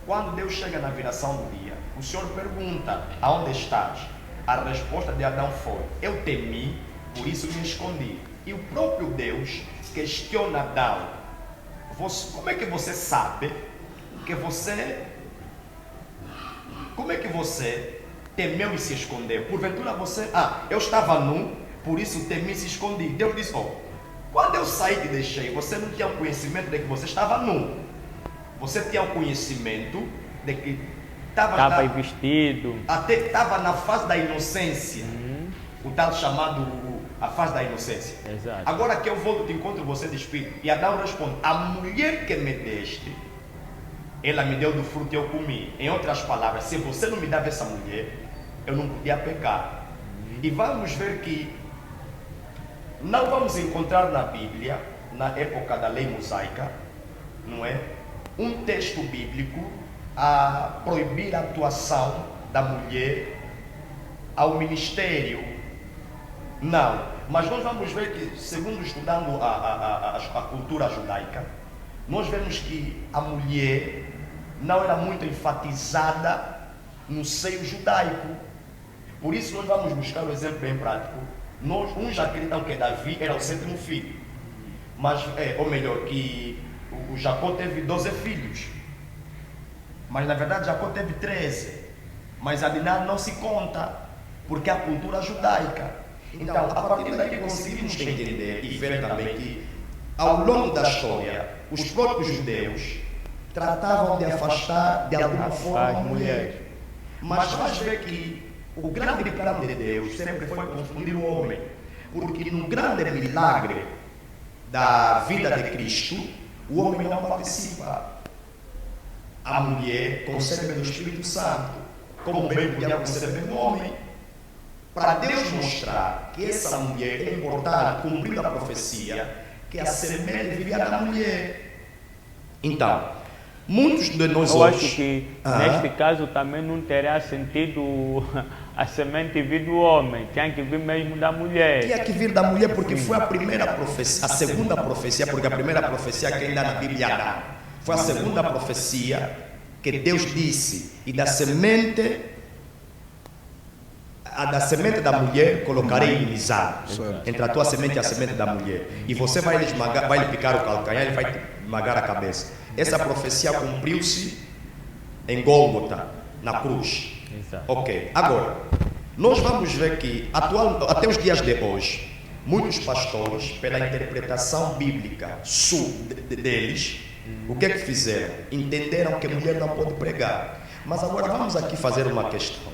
C: quando Deus chega na viração do dia, o Senhor pergunta: aonde estás? A resposta de Adão foi: eu temi, por isso me escondi. E o próprio Deus questiona Adão: como é que você sabe que você... Como é que você temeu e se escondeu? Porventura você... eu estava nu, por isso temi e se escondi. Deus disse: quando eu saí e te deixei, você não tinha o conhecimento de que você estava nu. Você tinha o conhecimento de que estava
A: vestido.
C: Até estava na fase da inocência. O tal chamado a fase da inocência.
A: Exato.
C: Agora que eu volto de encontro você de espírito. E Adão responde: a mulher que me deste, ela me deu do fruto e eu comi. Em outras palavras, se você não me dava essa mulher, eu não podia pecar. E vamos ver que não vamos encontrar na Bíblia, na época da lei mosaica, não é? Um texto bíblico a proibir a atuação da mulher ao ministério. Não. Mas nós vamos ver que, segundo estudando a cultura judaica, nós vemos que a mulher não era muito enfatizada no seio judaico. Por isso nós vamos buscar um exemplo bem prático. Uns acreditam que Davi era o 7º filho, mas, ou melhor, que o Jacó teve 12 filhos, mas na verdade Jacó teve 13, mas a Diná não se conta, porque é a cultura judaica. Então, a partir daqui conseguimos entender e ver também que, ao longo da história, os próprios judeus tratavam de afastar de alguma forma a mulher. Mas vais ver que o grande plano de Deus sempre foi confundir o homem, porque no grande milagre da vida de Cristo, o homem não participa. A mulher concebe do Espírito Santo, como bem podia conceber o homem. Para Deus mostrar que essa mulher é importante, cumprindo a profecia, que a semente viria da mulher. Então, muitos de nós
A: Eu
C: hoje...
A: acho que neste caso também não teria sentido a semente vir do homem, tinha que vir mesmo da mulher.
C: Tinha que vir da mulher porque foi a primeira profecia, a segunda profecia, porque a primeira profecia que ainda na Bíblia é Adão. Foi a segunda profecia que Deus disse: e da semente da mulher colocarei inimizade entre a tua semente e a semente da mulher, e você vai lhe esmagar, vai lhe picar o calcanhar, ele vai esmagar a cabeça. Essa profecia cumpriu-se em Gólgota, na cruz.
A: Exato.
C: Ok, agora nós vamos ver que até os dias de hoje, muitos pastores, pela interpretação bíblica deles, o que é que fizeram? Entenderam que a mulher não pode pregar. Mas agora vamos aqui fazer uma questão.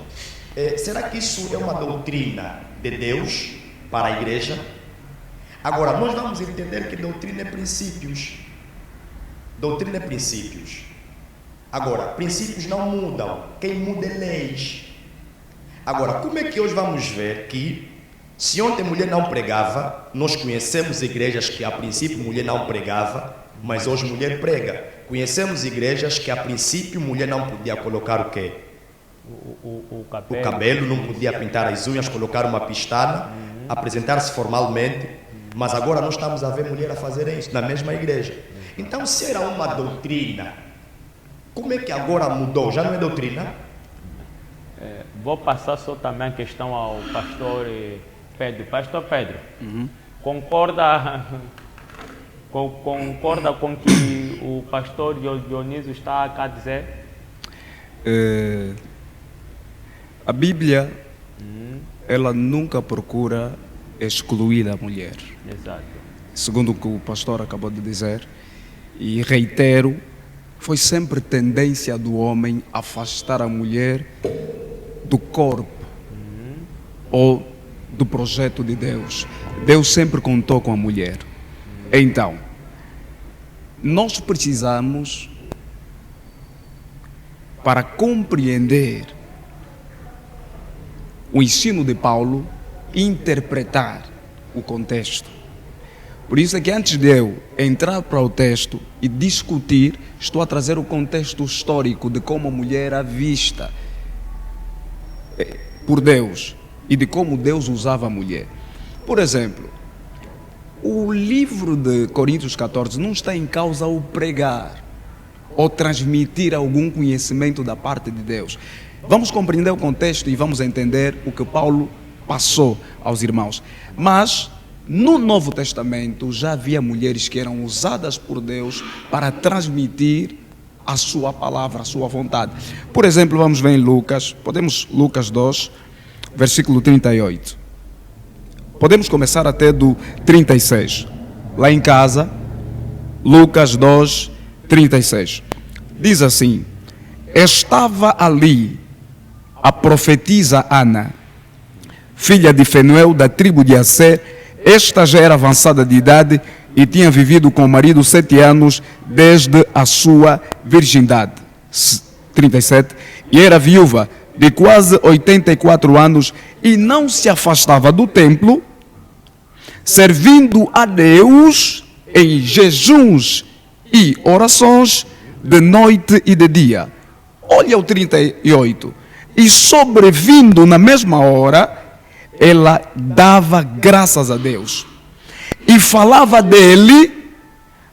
C: Será que isso é uma doutrina de Deus para a igreja? Agora, nós vamos entender que doutrina é princípios. Doutrina é princípios. Agora, princípios não mudam. Quem muda é leis. Agora, como é que hoje vamos ver que, se ontem mulher não pregava, nós conhecemos igrejas que a princípio mulher não pregava, mas hoje mulher prega. Conhecemos igrejas que a princípio mulher não podia colocar o quê?
A: O
C: O cabelo, não podia pintar as unhas, colocar uma pestana, apresentar-se formalmente, mas agora nós estamos a ver mulher a fazer isso na mesma igreja. Então, se era uma doutrina, como é que agora mudou? Já não é doutrina?
A: Vou passar só também a questão ao pastor Pedro. Pastor Pedro, concorda, concorda com o que o pastor Dionísio está a dizer?
B: A Bíblia, ela nunca procura excluir a mulher.
A: Exato.
B: Segundo o que o pastor acabou de dizer, e reitero, foi sempre tendência do homem afastar a mulher do corpo ou do projeto de Deus. Deus sempre contou com a mulher. Então, nós precisamos, para compreender o ensino de Paulo, interpretar o contexto. Por isso é que antes de eu entrar para o texto e discutir, estou a trazer o contexto histórico de como a mulher era vista por Deus e de como Deus usava a mulher. Por exemplo, o livro de Coríntios 14 não está em causa o pregar ou transmitir algum conhecimento da parte de Deus. Vamos compreender o contexto e vamos entender o que Paulo passou aos irmãos. Mas no Novo Testamento já havia mulheres que eram usadas por Deus para transmitir a sua palavra, a sua vontade. Por exemplo, vamos ver em Lucas, Lucas 2, versículo 38. Podemos começar até do 36. Lá em casa, Lucas 2, 36. Diz assim: estava ali a profetisa Ana, filha de Fenuel, da tribo de Asser. Esta já era avançada de idade e tinha vivido com o marido 7 anos desde a sua virgindade. 37. E era viúva de quase 84 anos e não se afastava do templo, servindo a Deus em jejuns e orações de noite e de dia. Olha o 38. E sobrevindo na mesma hora, ela dava graças a Deus e falava dele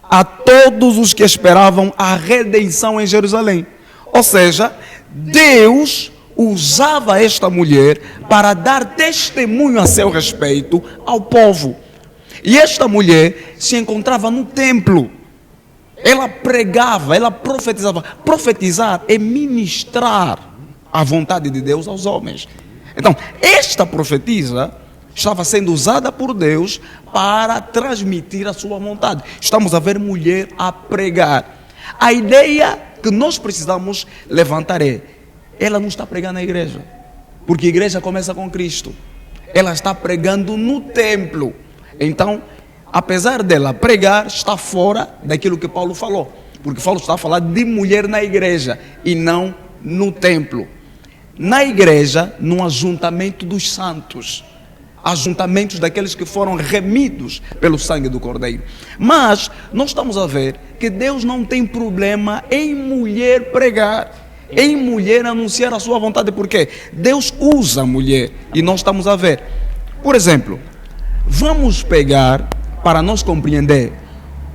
B: a todos os que esperavam a redenção em Jerusalém. Ou seja, Deus usava esta mulher para dar testemunho a seu respeito ao povo. E esta mulher se encontrava no templo. Ela pregava, ela profetizava. Profetizar é ministrar a vontade de Deus aos homens. Então, esta profetisa estava sendo usada por Deus para transmitir a sua vontade. Estamos a ver mulher a pregar. A ideia que nós precisamos levantar é: ela não está pregando na igreja, porque a igreja começa com Cristo. Ela está pregando no templo. Então, apesar dela pregar, está fora daquilo que Paulo falou, porque Paulo está a falar de mulher na igreja e não no templo. Na igreja, no ajuntamento dos santos, ajuntamentos daqueles que foram remidos pelo sangue do Cordeiro. Mas nós estamos a ver que Deus não tem problema em mulher pregar, em mulher anunciar a sua vontade, porque Deus usa a mulher e nós estamos a ver. Por exemplo, vamos pegar, para nós compreender,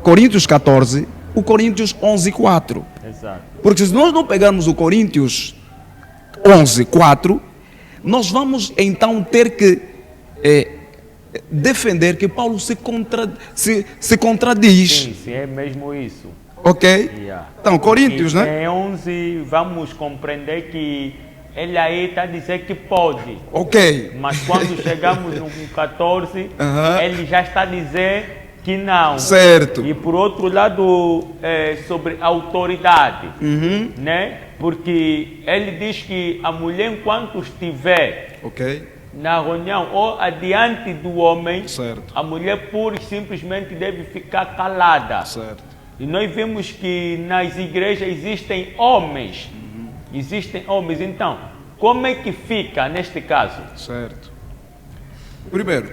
B: Coríntios 14, o Coríntios 11, 4.
A: Exato.
B: Porque se nós não pegarmos o Coríntios 11, 4, nós vamos então ter que defender que Paulo se contradiz.
A: Sim, é mesmo isso.
B: Ok?
A: Yeah.
B: Então, Coríntios, né?
A: Em 11 vamos compreender que ele aí está a dizer que pode.
B: Ok.
A: Mas quando chegamos no 14, ele já está a dizer que não.
B: Certo.
A: E por outro lado, sobre autoridade, né? Porque ele diz que a mulher, enquanto estiver na reunião ou adiante do homem,
B: certo,
A: a mulher pura e simplesmente deve ficar calada.
B: Certo.
A: E nós vemos que nas igrejas existem homens. Existem homens. Então, como é que fica neste caso?
B: Certo. Primeiro,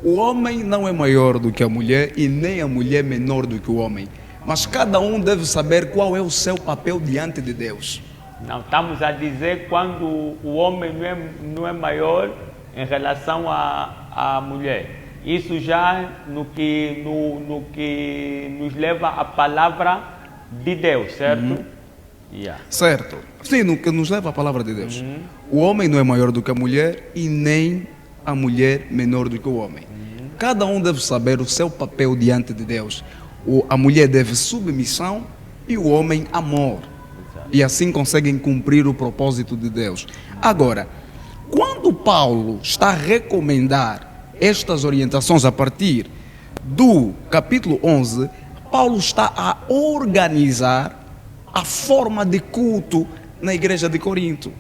B: o homem não é maior do que a mulher e nem a mulher menor do que o homem. Mas cada um deve saber qual é o seu papel diante de Deus.
A: Não estamos a dizer quando o homem não é maior em relação à mulher. Isso já no que nos leva à palavra de Deus, certo? Yeah.
B: Certo. Sim, no que nos leva à palavra de Deus. O homem não é maior do que a mulher e nem a mulher menor do que o homem. Cada um deve saber o seu papel diante de Deus. A mulher deve submissão e o homem amor. E assim conseguem cumprir o propósito de Deus. Agora, quando Paulo está a recomendar estas orientações a partir do capítulo 11, Paulo está a organizar a forma de culto na igreja de Corinto.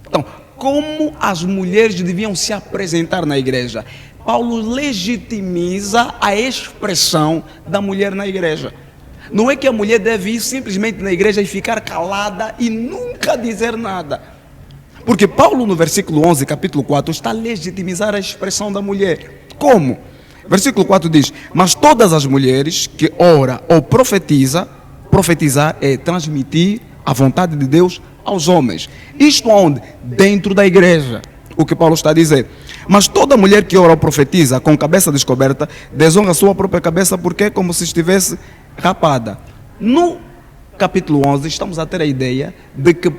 B: Então, como as mulheres deviam se apresentar na igreja? Paulo legitimiza a expressão da mulher na igreja. Não é que a mulher deve ir simplesmente na igreja e ficar calada e nunca dizer nada. Porque Paulo, no versículo 11, capítulo 4, está a legitimizar a expressão da mulher. Como? Versículo 4 diz: mas todas as mulheres que ora ou profetizar é transmitir a vontade de Deus aos homens. Isto onde? Dentro da igreja. O que Paulo está a dizer. Mas toda mulher que ora ou profetiza com cabeça descoberta desonra a sua própria cabeça, porque é como se estivesse rapada. No capítulo 11 estamos a ter a ideia de que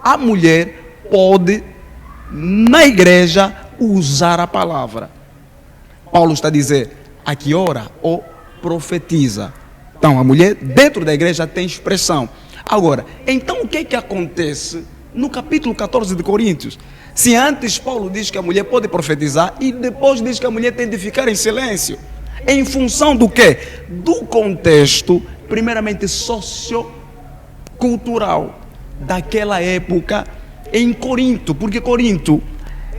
B: a mulher pode na igreja usar a palavra. Paulo está a dizer: a que ora ou profetiza. Então a mulher dentro da igreja tem expressão. Agora, então o que é que acontece no capítulo 14 de Coríntios? Se antes Paulo diz que a mulher pode profetizar e depois diz que a mulher tem de ficar em silêncio. Em função do quê? Do contexto, primeiramente sociocultural daquela época em Corinto. Porque Corinto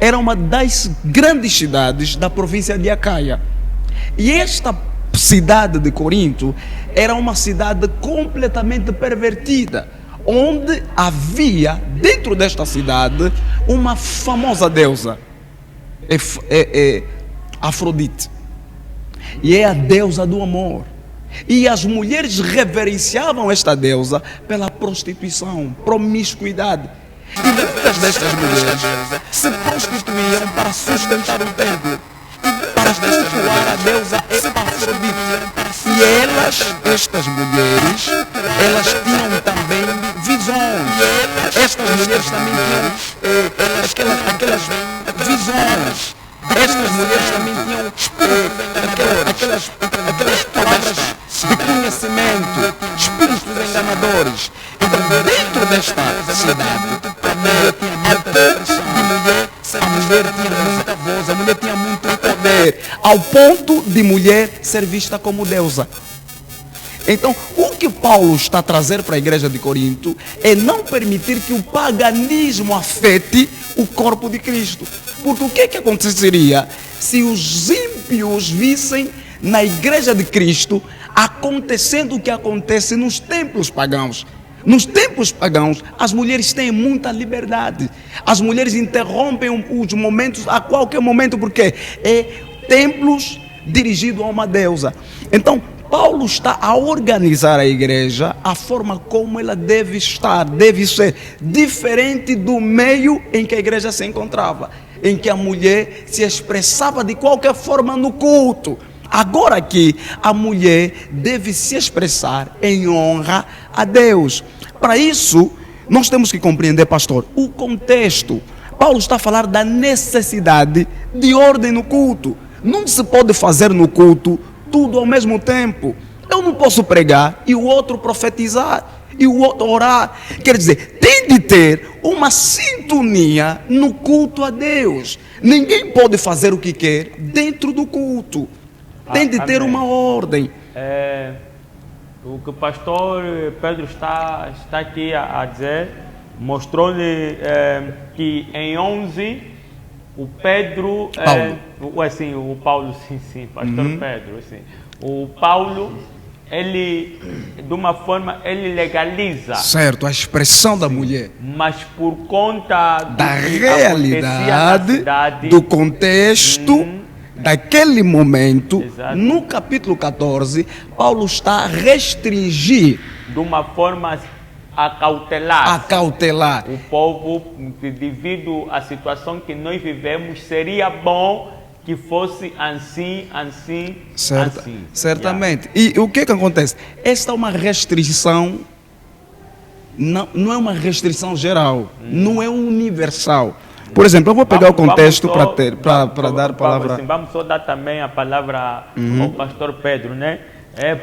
B: era uma das grandes cidades da província de Acaia. E esta cidade de Corinto era uma cidade completamente pervertida, onde havia dentro desta cidade uma famosa deusa, Afrodite, e é a deusa do amor. E as mulheres reverenciavam esta deusa pela prostituição, promiscuidade. E muitas destas mulheres se prostituíam para sustentar o templo, para cultuar a deusa Afrodite. E estas mulheres, elas tinham também visões. Estas mulheres também tinham aquelas visões. Estas mulheres também tinham aquelas palavras de conhecimento, espíritos enganadores. Então, dentro desta cidade, a mulher tinha muita expressão, a mulher tinha muita voz, a mulher tinha muito poder, ao ponto de mulher ser vista como deusa. Então, o que Paulo está a trazer para a igreja de Corinto é não permitir que o paganismo afete o corpo de Cristo. Porque o que é que aconteceria se os ímpios vissem na igreja de Cristo acontecendo o que acontece nos templos pagãos? Nos templos pagãos, as mulheres têm muita liberdade. As mulheres interrompem os momentos a qualquer momento, porque é templos dirigidos a uma deusa. Então, Paulo está a organizar a igreja, a forma como ela deve estar, deve ser diferente do meio em que a igreja se encontrava, em que a mulher se expressava de qualquer forma no culto. Agora aqui, a mulher deve se expressar em honra a Deus. Para isso, nós temos que compreender, pastor, o contexto. Paulo está a falar da necessidade de ordem no culto. Não se pode fazer no culto tudo ao mesmo tempo. Eu não posso pregar e o outro profetizar e o outro orar. Quer dizer, tem de ter uma sintonia no culto a Deus. Ninguém pode fazer o que quer dentro do culto. Tem de ter uma ordem.
A: O que o pastor Pedro está aqui a dizer, mostrou-lhe que em 11 o Pedro, o Paulo, sim, pastor Pedro, sim. O Paulo, ele, de uma forma, ele legaliza.
B: Certo, a expressão da mulher.
A: Mas por conta
B: da realidade, do contexto, daquele momento, no capítulo 14, Paulo está a restringir.
A: De uma forma acautelar. O povo, devido à situação que nós vivemos, seria bom que fosse assim.
B: Certamente. Yeah. E o que acontece? Esta é uma restrição não é uma restrição geral, não é universal. Por exemplo, eu vou pegar o contexto para dar a palavra.
A: Assim, vamos só dar também a palavra ao pastor Pedro, né?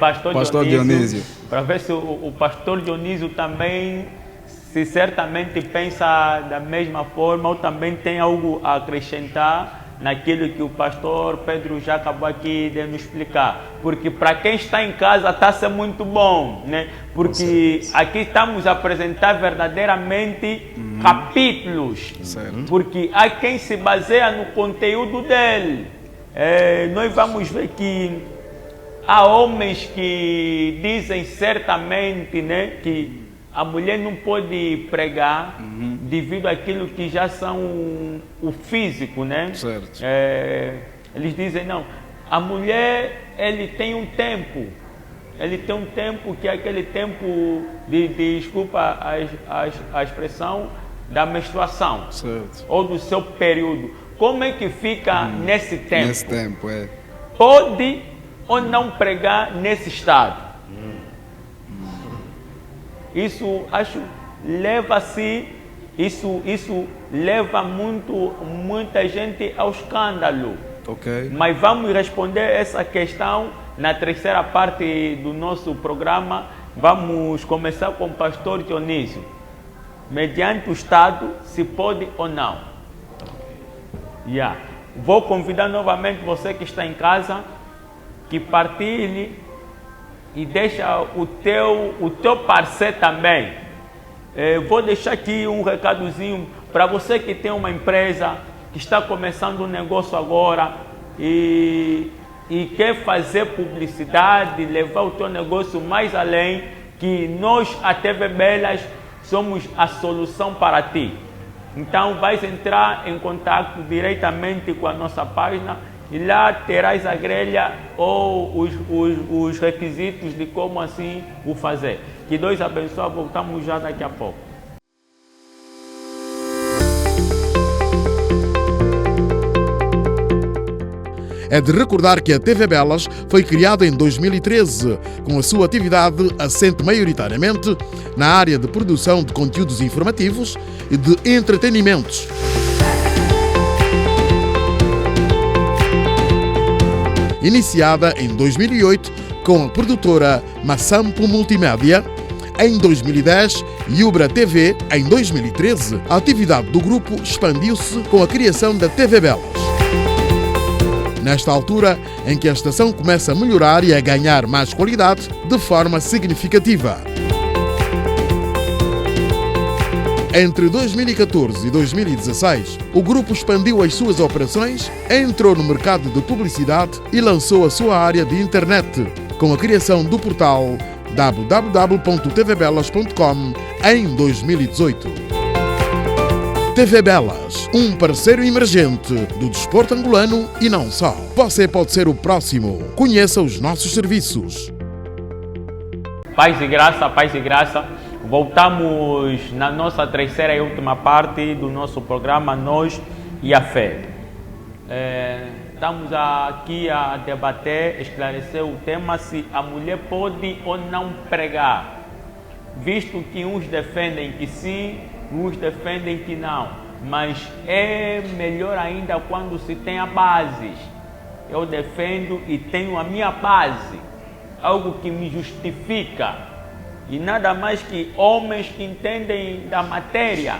A: Pastor
B: Dionísio.
A: Para ver se o pastor Dionísio também, se certamente pensa da mesma forma ou também tem algo a acrescentar naquilo que o pastor Pedro já acabou aqui de nos explicar. Porque para quem está em casa está a ser muito bom, né? Porque aqui estamos a apresentar verdadeiramente capítulos. Porque há quem se baseia no conteúdo dele. Nós vamos ver que há homens que dizem certamente, né, que a mulher não pode pregar devido àquilo que já são o físico, né?
B: Certo.
A: Eles dizem, não, a mulher, ele tem um tempo que é aquele tempo desculpa a expressão, da menstruação.
B: Certo.
A: Ou do seu período. Como é que fica nesse tempo?
B: Nesse tempo,
A: Pode ou não pregar nesse estado? Isso acho isso leva muita gente ao escândalo.
B: Ok.
A: Mas vamos responder essa questão na terceira parte do nosso programa. Vamos começar com o pastor Dionísio. Mediante o estado, se pode ou não. Vou convidar novamente você que está em casa que partilhe e deixa o teu parecer também. Vou deixar aqui um recadozinho para você que tem uma empresa, que está começando um negócio agora e quer fazer publicidade, levar o teu negócio mais além, que nós, a TV Belas, somos a solução para ti. Então, vais entrar em contato diretamente com a nossa página e lá terás a grelha ou os requisitos de como assim o fazer. Que Deus abençoe, voltamos já daqui a pouco.
D: É de recordar que a TV Belas foi criada em 2013, com a sua atividade assente maioritariamente na área de produção de conteúdos informativos e de entretenimentos. Iniciada em 2008 com a produtora Massampo Multimédia, em 2010 e Ubra TV em 2013, a atividade do grupo expandiu-se com a criação da TV Belas. Nesta altura em que a estação começa a melhorar e a ganhar mais qualidade de forma significativa. Entre 2014 e 2016, o grupo expandiu as suas operações, entrou no mercado de publicidade e lançou a sua área de internet, com a criação do portal www.tvbelas.com em 2018. TV Belas, um parceiro emergente do desporto angolano e não só. Você pode ser o próximo. Conheça os nossos serviços.
A: Paz e graça, paz e graça. Voltamos na nossa terceira e última parte do nosso programa Nós e a Fé. Estamos aqui a debater, esclarecer o tema se a mulher pode ou não pregar, visto que uns defendem que sim, uns defendem que não, mas é melhor ainda quando se tem a base. Eu defendo e tenho a minha base, algo que me justifica, e nada mais que homens que entendem da matéria,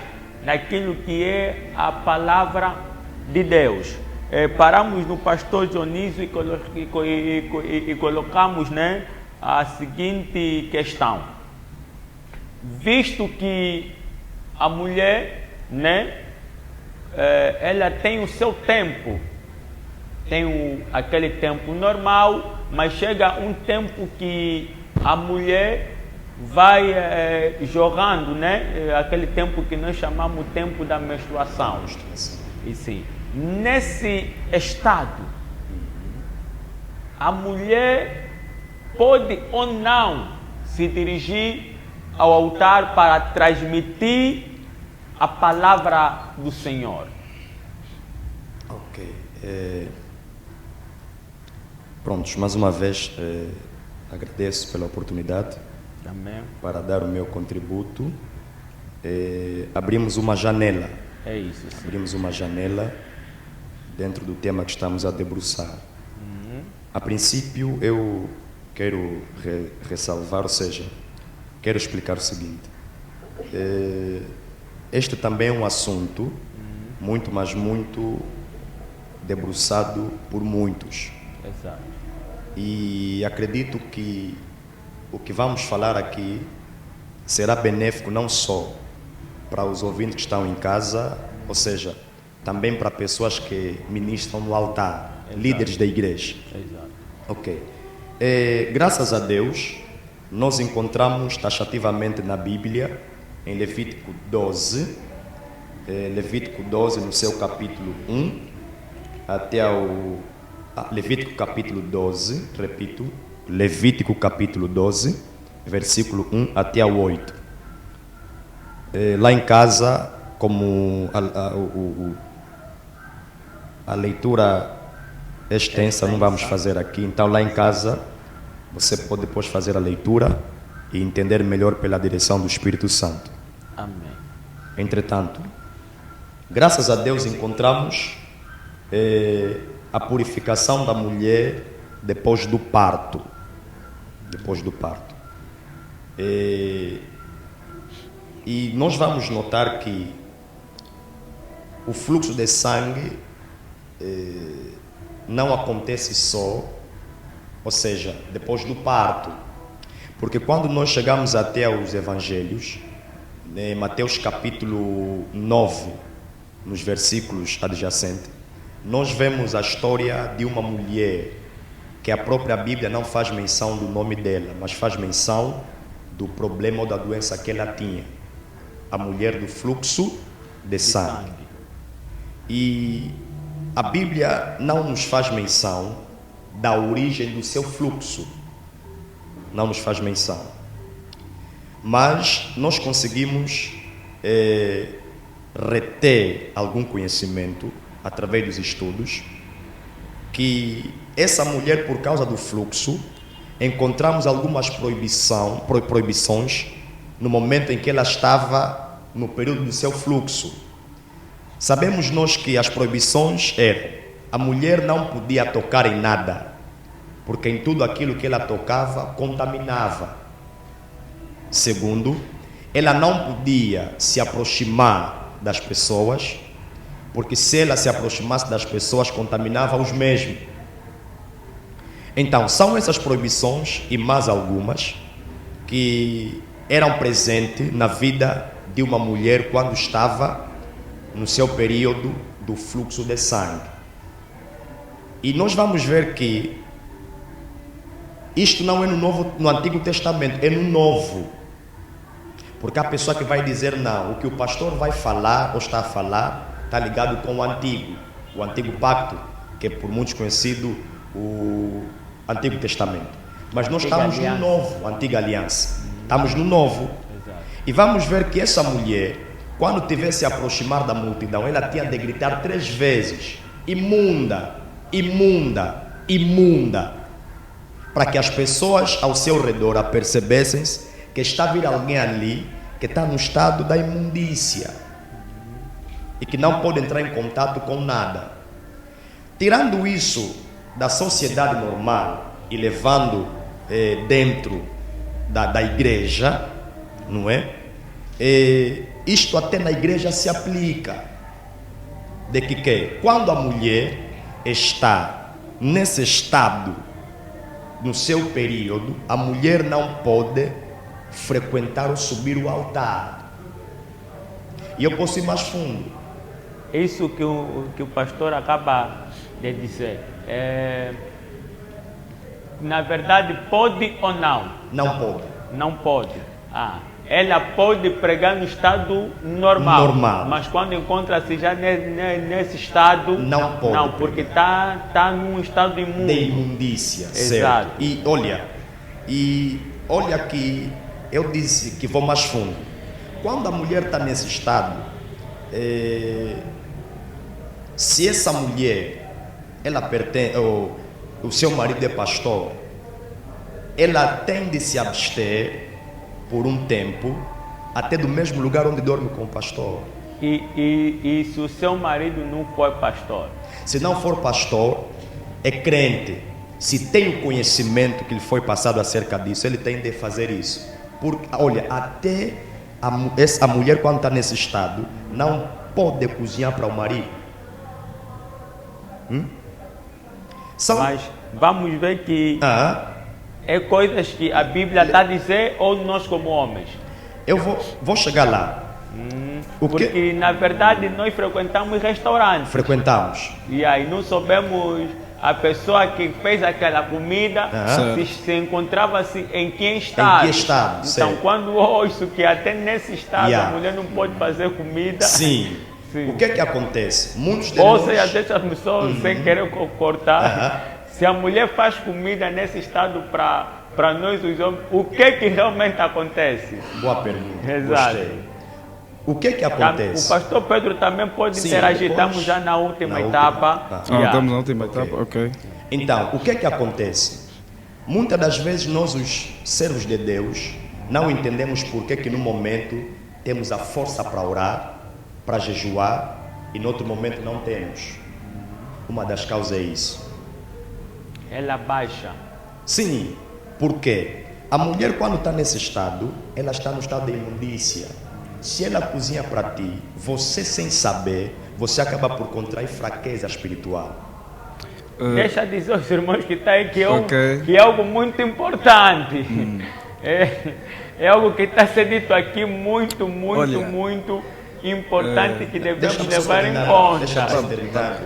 A: daquilo que é a palavra de Deus. Paramos no pastor Dionísio e colocamos, né, a seguinte questão: visto que a mulher, né, ela tem o seu tempo, tem aquele tempo normal, mas chega um tempo que a mulher vai jogando, né, aquele tempo que nós chamamos o tempo da menstruação. E sim, nesse estado, a mulher pode ou não se dirigir ao altar para transmitir a palavra do Senhor.
C: Ok. Prontos, mais uma vez agradeço pela oportunidade
A: Amém.
C: para dar o meu contributo. Abrimos uma janela.
A: É isso. Sim.
C: Abrimos uma janela dentro do tema que estamos a debruçar. A princípio, eu quero ressalvar, ou seja, quero explicar o seguinte. Este também é um assunto muito, mas muito debruçado por muitos.
A: Exato.
C: E acredito que o que vamos falar aqui será benéfico não só para os ouvintes que estão em casa, ou seja, também para pessoas que ministram no altar,
A: Exato.
C: líderes da igreja.
A: Exato.
C: Ok. Graças a Deus, nós encontramos taxativamente na Bíblia, em Levítico 12, Levítico 12 no seu capítulo 1, até ao... Levítico capítulo 12, repito, Levítico capítulo 12, versículo 1 até ao 8. Lá em casa, como a leitura é extensa, não vamos fazer aqui, então lá em casa você pode depois fazer a leitura e entender melhor pela direção do Espírito Santo.
A: Amém.
C: Entretanto, graças a Deus encontramos a purificação da mulher depois do parto. Depois do parto. E nós vamos notar que o fluxo de sangue não acontece só, ou seja, depois do parto. Porque quando nós chegamos até aos evangelhos, em Mateus capítulo 9, nos versículos adjacentes, nós vemos a história de uma mulher que a própria Bíblia não faz menção do nome dela, mas faz menção do problema ou da doença que ela tinha. A mulher do fluxo de sangue. E a Bíblia não nos faz menção da origem do seu fluxo. Não nos faz menção. Mas nós conseguimos reter algum conhecimento através dos estudos, que essa mulher, por causa do fluxo, encontramos algumas proibições no momento em que ela estava no período do seu fluxo. Sabemos nós que as proibições eram: a mulher não podia tocar em nada, porque em tudo aquilo que ela tocava contaminava. Segundo, ela não podia se aproximar das pessoas, porque se ela se aproximasse das pessoas, contaminava os mesmos. Então, são essas proibições e mais algumas que eram presentes na vida de uma mulher quando estava no seu período do fluxo de sangue. E nós vamos ver que isto não é no Antigo Testamento, é no Novo. Porque há pessoa que vai dizer: não, o que o pastor vai falar ou está a falar está ligado com o Antigo Pacto, que é por muitos conhecido o Antigo Testamento. Mas nós estamos no Novo, Antiga Aliança. Estamos no Novo.
A: Exato.
C: E vamos ver que essa mulher, quando tivesse a aproximar da multidão, ela tinha de gritar 3 vezes: imunda, imunda, imunda, para que as pessoas ao seu redor apercebessem que está a vir alguém ali que está no estado da imundícia e que não pode entrar em contato com nada. Tirando isso da sociedade normal e levando dentro da igreja, não é? Isto até na igreja se aplica. De que quando a mulher está nesse estado, no seu período, a mulher não pode frequentar ou subir o altar. E eu posso ir mais fundo.
A: Isso que o pastor acaba de dizer. Na verdade, pode ou não?
C: Não pode.
A: Não pode. Ela pode pregar no estado normal. Mas quando encontra-se já nesse estado,
C: não pode.
A: Não, porque está num estado imundo.
C: De imundícia.
A: Exato.
C: Certo. E olha que eu disse que vou mais fundo. Quando a mulher está nesse estado, se essa mulher, ela pertence, o seu marido é pastor, ela tem de se abster por um tempo, até do mesmo lugar onde dorme com o pastor.
A: E se o seu marido não for pastor?
C: Se não for pastor, é crente. Se tem o conhecimento que lhe foi passado acerca disso, ele tem de fazer isso. Porque, olha, até essa mulher, quando está nesse estado, não pode cozinhar para o marido.
A: Mas vamos ver que é coisas que a Bíblia está a dizer ou nós como homens?
C: Eu vou chegar lá.
A: Porque na verdade nós frequentamos restaurantes.
C: Frequentamos.
A: E aí não soubemos a pessoa que fez aquela comida se encontrava-se em que estado.
C: Em que estado,
A: então
C: certo.
A: Quando ouço que até nesse estado a mulher não pode fazer comida.
C: Sim.
A: Sim.
C: O que é que acontece? Muitos de
A: Ou
C: nós...
A: seja, deixa-me só sem querer cortar. Se a mulher faz comida nesse estado para nós os homens, o que é que realmente acontece?
C: Boa pergunta.
A: Exato.
C: Gostei. O que é que acontece?
A: O pastor Pedro também pode interagir. Estamos já na última etapa.
B: Estamos na última etapa, ok.
C: Então, o que é que acontece? Muitas das vezes nós, os servos de Deus, não entendemos por que no momento temos a força para orar, para jejuar, e no outro momento não temos. Uma das causas é isso.
A: Ela baixa.
C: Sim, porque a mulher, quando está nesse estado, ela está no estado de imundícia. Se ela cozinha para ti, você sem saber, você acaba por contrair fraqueza espiritual.
A: Deixa eu dizer aos irmãos que está aí que é algo muito importante. É algo que está sendo dito aqui muito importante que devemos levar em conta.
C: Deixa eu terminar.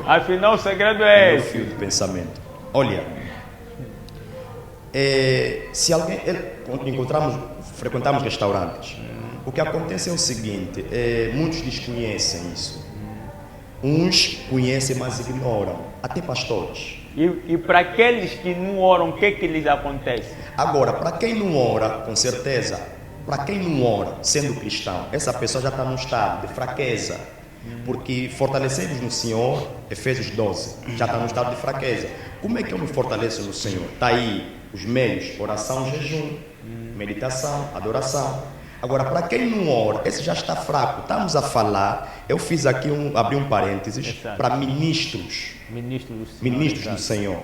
A: Afinal, o segredo é esse.
C: Fio de pensamento. Olha, se alguém frequentamos restaurantes. O que acontece é o seguinte, muitos desconhecem isso. Uns conhecem, mas ignoram, até pastores.
A: E para aqueles que não oram, o que é que lhes acontece?
C: Agora, para quem não ora, com certeza, para quem não ora, sendo cristão, essa pessoa já está num estado de fraqueza. Porque fortalecemos no Senhor, Efésios 12, já está num estado de fraqueza. Como é que eu me fortaleço no Senhor? Está aí os meios, oração, jejum, meditação, adoração. Agora, para quem não ora, esse já está fraco. Estamos a falar, eu fiz aqui abri um parênteses para ministros do Senhor.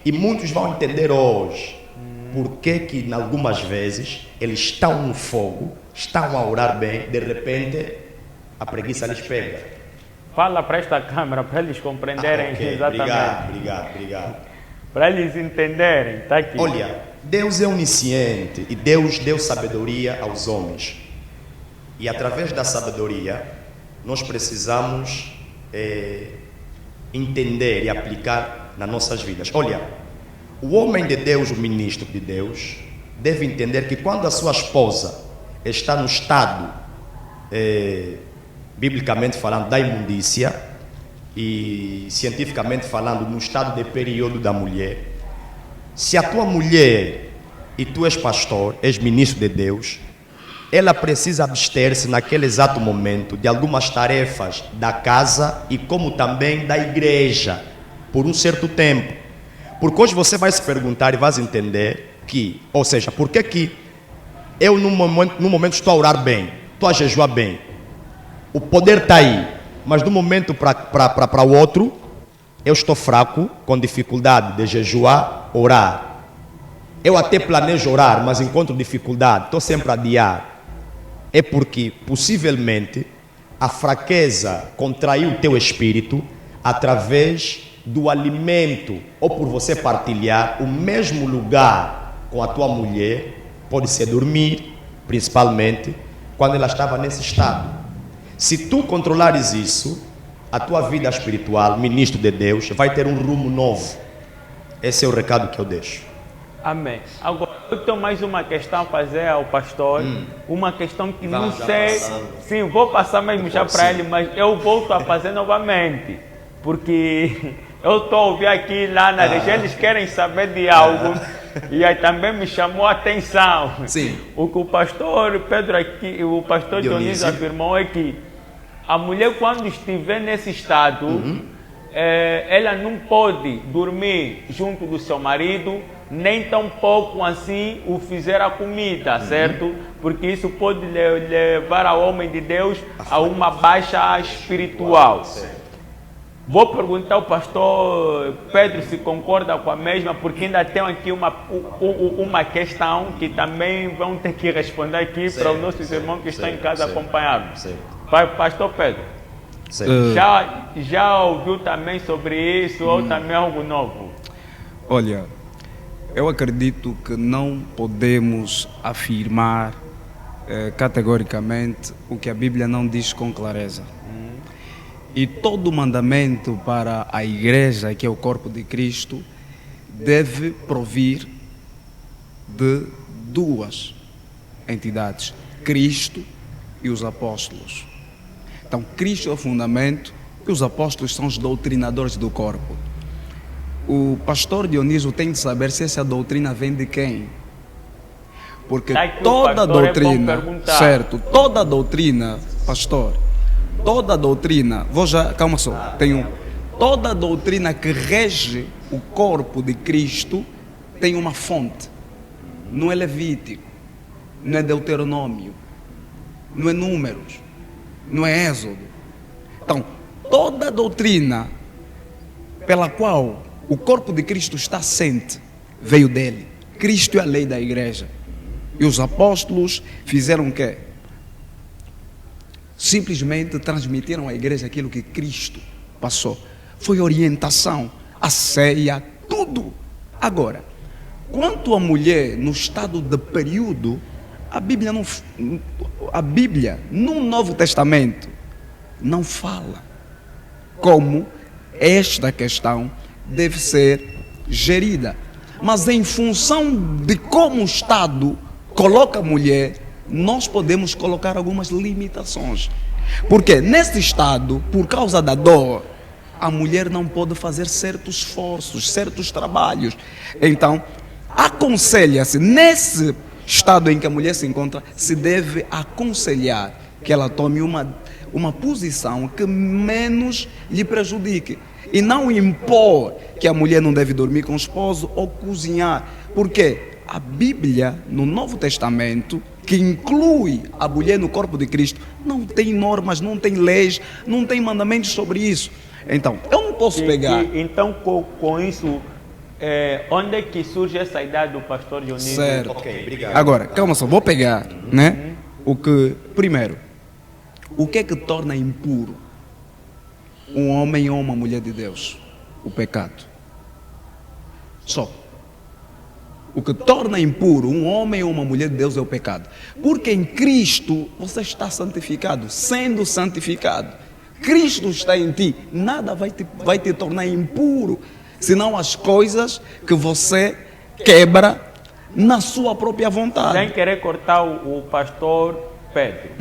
C: E muitos vão entender hoje por que em algumas vezes eles estão no fogo, estão a orar bem, de repente a preguiça lhes pega.
A: Fala para esta câmera, para eles compreenderem exatamente.
C: Obrigado.
A: Para eles entenderem, está aqui.
C: Olha, Deus é onisciente e Deus deu sabedoria aos homens. E através da sabedoria, nós precisamos entender e aplicar nas nossas vidas. Olha, o homem de Deus, o ministro de Deus, deve entender que quando a sua esposa está no estado, biblicamente falando, da imundícia, e cientificamente falando, no estado de período da mulher, se a tua mulher, e tu és pastor, és ministro de Deus, ela precisa abster-se naquele exato momento de algumas tarefas da casa e como também da igreja, por um certo tempo. Porque hoje você vai se perguntar e vai entender que, ou seja, por que eu no momento estou a orar bem, estou a jejuar bem, o poder está aí, mas do momento para o outro, eu estou fraco, com dificuldade de jejuar, orar. Eu até planejo orar, mas encontro dificuldade, estou sempre a adiar. É porque, possivelmente, a fraqueza contraiu o teu espírito através do alimento, ou por você partilhar o mesmo lugar com a tua mulher, pode ser dormir, principalmente, quando ela estava nesse estado. Se tu controlares isso, a tua vida espiritual, ministro de Deus, vai ter um rumo novo. Esse é o recado que eu deixo.
A: Amém. Agora, eu tenho mais uma questão a fazer ao pastor. Uma questão que não sei. Sim, vou passar mesmo já para ele, mas eu volto a fazer novamente. Porque eu estou a ouvir aqui lá na região, eles querem saber de algo. E aí também me chamou a atenção.
C: Sim.
A: O que o pastor Pedro aqui, o pastor Dionísio afirmou é que a mulher, quando estiver nesse estado, ela não pode dormir junto do seu marido, nem tão pouco assim o fizer a comida, certo? Porque isso pode levar ao homem de Deus a uma baixa espiritual. Vou perguntar ao pastor Pedro se concorda com a mesma, porque ainda tem aqui uma questão que também vão ter que responder aqui para os nossos irmãos que estão em casa acompanhando. Pastor Pedro, já ouviu também sobre isso ou também algo novo?
B: Olha, eu acredito que não podemos afirmar categoricamente o que a Bíblia não diz com clareza. E todo mandamento para a igreja, que é o corpo de Cristo, deve provir de duas entidades, Cristo e os apóstolos. Então, Cristo é o fundamento e os apóstolos são os doutrinadores do corpo. O pastor Dionísio tem de saber se essa doutrina vem de quem. Porque toda doutrina, certo, toda doutrina, pastor, toda doutrina, calma só, toda doutrina que rege o corpo de Cristo tem uma fonte. Não é Levítico, não é Deuteronômio, não é Números, não é Êxodo. Então, toda doutrina pela qual o corpo de Cristo está assente veio dele. Cristo é a lei da igreja. E os apóstolos fizeram o quê? Simplesmente transmitiram à igreja aquilo que Cristo passou. Foi orientação, a ceia, tudo. Agora, quanto à mulher no estado de período, a Bíblia no Novo Testamento não fala como esta questão deve ser gerida. Mas em função de como o Estado coloca a mulher, nós podemos colocar algumas limitações. Porque nesse estado, por causa da dor, a mulher não pode fazer certos esforços, certos trabalhos. Então, aconselha-se, nesse estado em que a mulher se encontra, se deve aconselhar que ela tome uma posição que menos lhe prejudique. E não impor que a mulher não deve dormir com o esposo ou cozinhar. Porque a Bíblia, no Novo Testamento, que inclui a mulher no corpo de Cristo, não tem normas, não tem leis, não tem mandamentos sobre isso. Então, eu não posso pegar...
A: Então, com isso, onde é que surge essa ideia do pastor Dionísio?
B: Certo.
C: Ok, obrigado.
B: Agora, calma só, vou pegar, né? Primeiro, o que é que torna impuro um homem ou uma mulher de Deus? O pecado. Só. O que torna impuro um homem ou uma mulher de Deus é o pecado. Porque em Cristo você está santificado, sendo santificado. Cristo está em ti, nada vai te tornar impuro, senão as coisas que você quebra na sua própria vontade.
A: Sem querer cortar o pastor Pedro,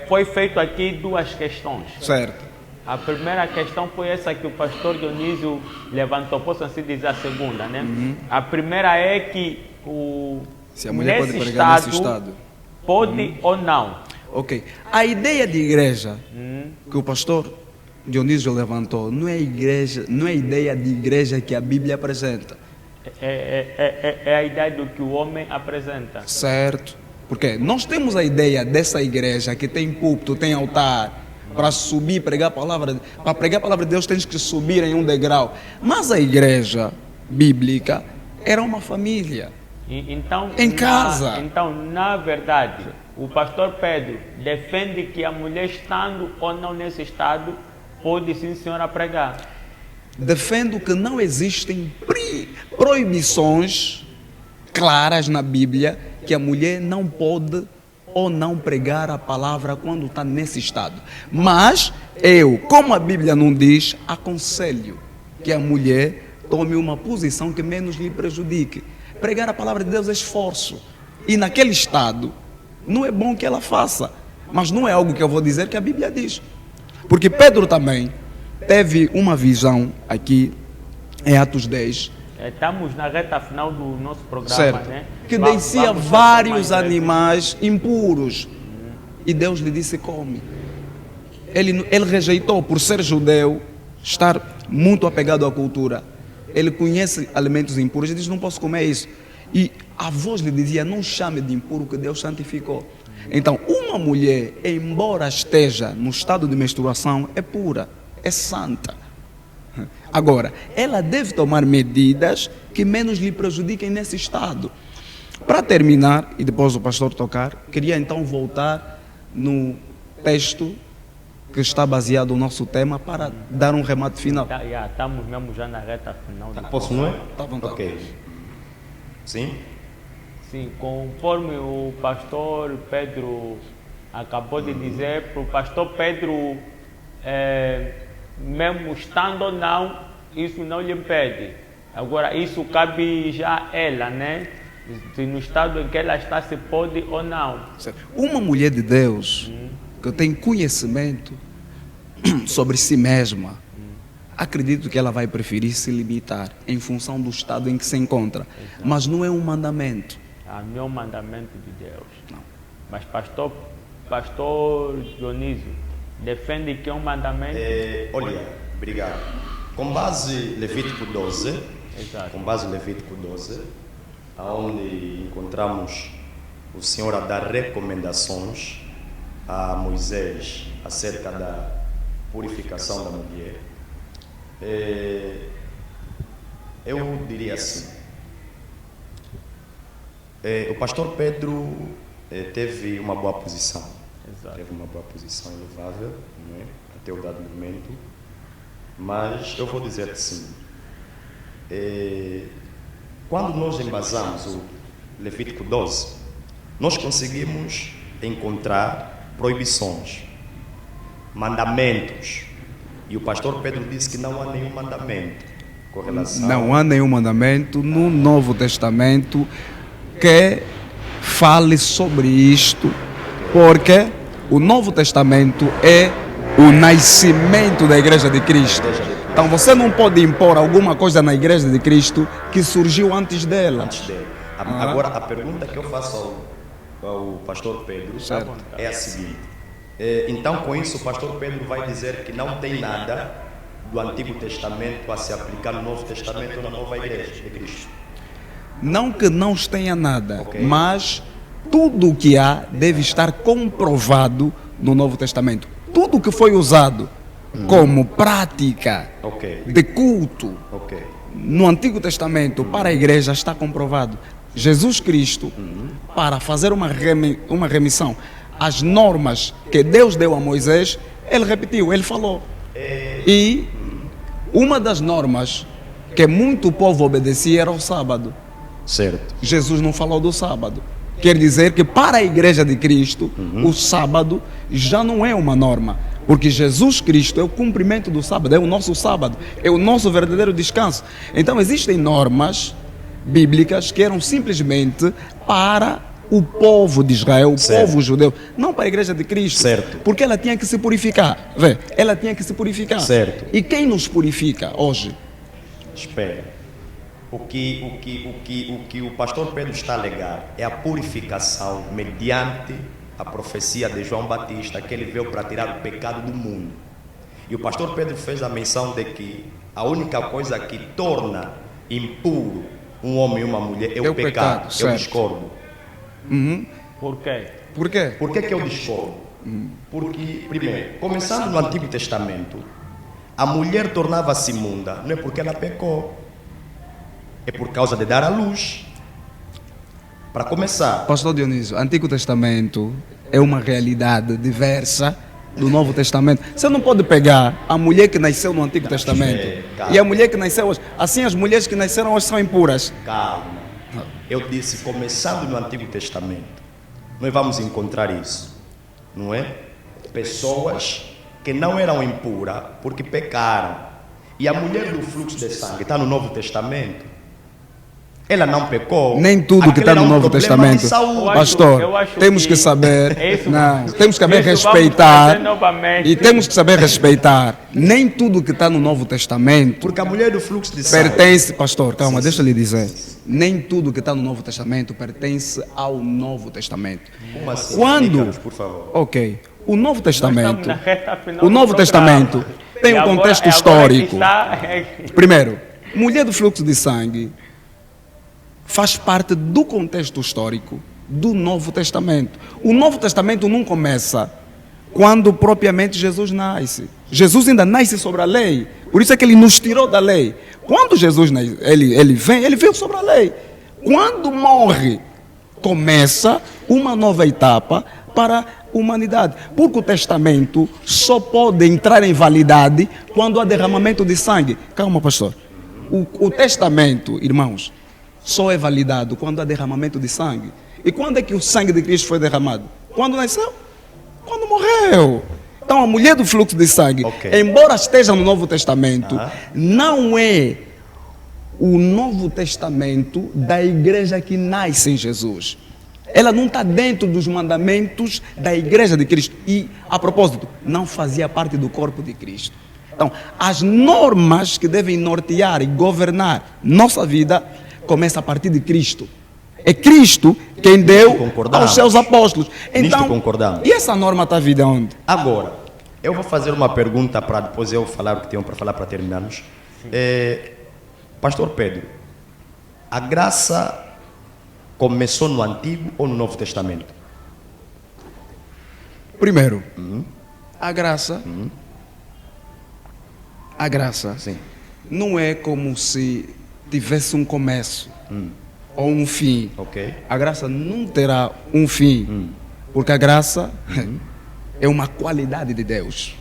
A: foi feito aqui duas questões.
B: Certo.
A: A primeira questão foi essa que o pastor Dionísio levantou, posso assim dizer a segunda, né? A primeira é que
B: se a mulher pode pregar nesse estado,
A: pode ou não.
B: Ok. A ideia de igreja que o pastor Dionísio levantou não é ideia de igreja que a Bíblia apresenta.
A: É a ideia do que o homem apresenta.
B: Certo. Porque nós temos a ideia dessa igreja que tem púlpito, tem altar. Para subir e pregar a palavra, para pregar a palavra de Deus tens que subir em um degrau. Mas a igreja bíblica era uma família.
A: Então,
B: em casa.
A: Então, na verdade, o pastor Pedro defende que a mulher, estando ou não nesse estado, pode sim, senhora, pregar.
B: Defendo que não existem proibições claras na Bíblia que a mulher não pode ou não pregar a palavra quando está nesse estado. Mas eu, como a Bíblia não diz, aconselho que a mulher tome uma posição que menos lhe prejudique. Pregar a palavra de Deus é esforço. E naquele estado, não é bom que ela faça. Mas não é algo que eu vou dizer que a Bíblia diz. Porque Pedro também teve uma visão aqui em Atos 10.
A: Estamos na reta final do nosso programa,
B: certo,
A: né?
B: Que descia vários animais impuros. E Deus lhe disse: come. Ele rejeitou, por ser judeu, estar muito apegado à cultura. ele conhece alimentos impuros e diz, não posso comer isso. E a voz lhe dizia, não chame de impuro que Deus santificou. Então, uma mulher, embora esteja no estado de menstruação, é pura, é santa. Agora, ela deve tomar medidas que menos lhe prejudiquem nesse estado. Para terminar, e depois o pastor tocar, queria então voltar no texto que está baseado no nosso tema para dar um remate final.
A: Estamos mesmo já na reta final.
C: Posso, não é?
B: Tá à vontade.
C: Ok. Sim?
A: Sim, conforme o pastor Pedro acabou de dizer, para o pastor Pedro, mesmo estando ou não, isso não lhe impede. Agora, isso cabe já a ela, né? Se no estado em que ela está, se pode ou não.
B: Uma mulher de Deus que tem conhecimento sobre si mesma, acredito que ela vai preferir se limitar em função do estado em que se encontra.
A: Exato.
B: Mas não é um mandamento.
A: Não é um mandamento de Deus. Não. Mas pastor Dionísio defende que é um mandamento.
C: Olha, obrigado. Com base Levítico 12,
A: Exato.
C: com base Levítico 12, onde encontramos o Senhor a dar recomendações a Moisés acerca da purificação da mulher, eu diria assim, o pastor Pedro teve uma boa posição.
A: Exato.
C: Teve uma boa posição louvável, não é? Até o dado momento, mas eu vou dizer assim, quando nós embasamos o Levítico 12, nós conseguimos encontrar proibições, mandamentos, e o pastor Pedro disse que não há nenhum mandamento com relação...
B: Não há nenhum mandamento no Novo Testamento que fale sobre isto, porque o Novo Testamento é o nascimento da Igreja de Cristo. Então você não pode impor alguma coisa na Igreja de Cristo que surgiu antes dela.
C: Antes dele. Agora, a pergunta que eu faço ao pastor Pedro é a seguinte. Então, com isso, o pastor Pedro vai dizer que não tem nada do Antigo Testamento a se aplicar no Novo Testamento ou na nova Igreja de Cristo.
B: Não que não tenha nada, mas tudo o que há deve estar comprovado no Novo Testamento. Tudo que foi usado como prática de culto no Antigo Testamento para a igreja está comprovado. Jesus Cristo, para fazer uma remissão às normas que Deus deu a Moisés, ele repetiu, ele falou. E uma das normas que muito povo obedecia era o sábado.
C: Certo.
B: Jesus não falou do sábado. Quer dizer que para a igreja de Cristo, o sábado já não é uma norma. Porque Jesus Cristo é o cumprimento do sábado, é o nosso sábado, é o nosso verdadeiro descanso. Então existem normas bíblicas que eram simplesmente para o povo de Israel, o povo judeu, não para a igreja de Cristo.
C: Certo.
B: Porque ela tinha que se purificar. Vê, ela tinha que se purificar.
C: Certo.
B: E quem nos purifica hoje?
C: Espera. O que o pastor Pedro está a alegar é a purificação mediante a profecia de João Batista, que ele veio para tirar o pecado do mundo. E o pastor Pedro fez a menção de que a única coisa que torna impuro um homem e uma mulher é o pecado. Eu discordo.
A: Por quê?
B: Por quê?
C: Por que eu discordo? Porque, primeiro, começando no Antigo Testamento, a mulher tornava-se imunda, não é porque ela pecou, é por causa de dar à luz. Para começar,
B: Pastor Dionísio, Antigo Testamento é uma realidade diversa do Novo Testamento. Você não pode pegar a mulher que nasceu no Antigo Testamento e a mulher que nasceu hoje. Assim, as mulheres que nasceram hoje são impuras.
C: Calma. Eu disse, começando no Antigo Testamento, nós vamos encontrar isso, não é? Pessoas que não eram impuras porque pecaram. E a mulher do fluxo de sangue está no Novo Testamento. Ela não pecou.
B: Nem tudo que está no Novo Testamento. Pastor, temos que saber. Temos que saber respeitar. E temos que saber respeitar. Nem tudo que está no Novo Testamento.
C: Porque a mulher do fluxo de sangue
B: pertence, pastor, calma, deixa eu lhe dizer. Nem tudo que está no Novo Testamento pertence ao Novo Testamento.
C: Como assim?
B: Quando?
C: Por favor.
B: Ok. O Novo Testamento. O Novo Testamento tem um contexto histórico. Primeiro, mulher do fluxo de sangue faz parte do contexto histórico do Novo Testamento. O Novo Testamento não começa quando propriamente Jesus nasce. Jesus ainda nasce sobre a lei. Por isso é que ele nos tirou da lei. Quando Jesus ele veio sobre a lei. Quando morre, começa uma nova etapa para a humanidade. Porque o testamento só pode entrar em validade quando há derramamento de sangue. Calma, pastor. O testamento, irmãos, só é validado quando há derramamento de sangue. E quando é que o sangue de Cristo foi derramado? Quando nasceu? Quando morreu. Então a mulher do fluxo de sangue, embora esteja no Novo Testamento, não é o Novo Testamento da igreja que nasce em Jesus. Ela não está dentro dos mandamentos da igreja de Cristo. E, a propósito, não fazia parte do corpo de Cristo. Então, as normas que devem nortear e governar nossa vida começam a partir de Cristo. É Cristo quem deu aos seus apóstolos. Então, concordamos. E essa norma está vida onde?
C: Agora, eu vou fazer uma pergunta para depois eu falar o que tenho para falar para terminarmos. Pastor Pedro, a graça começou no Antigo ou no Novo Testamento?
B: Primeiro, a graça, sim, não é como se tivesse um começo ou um fim. A graça não terá um fim, porque a graça é uma qualidade de Deus.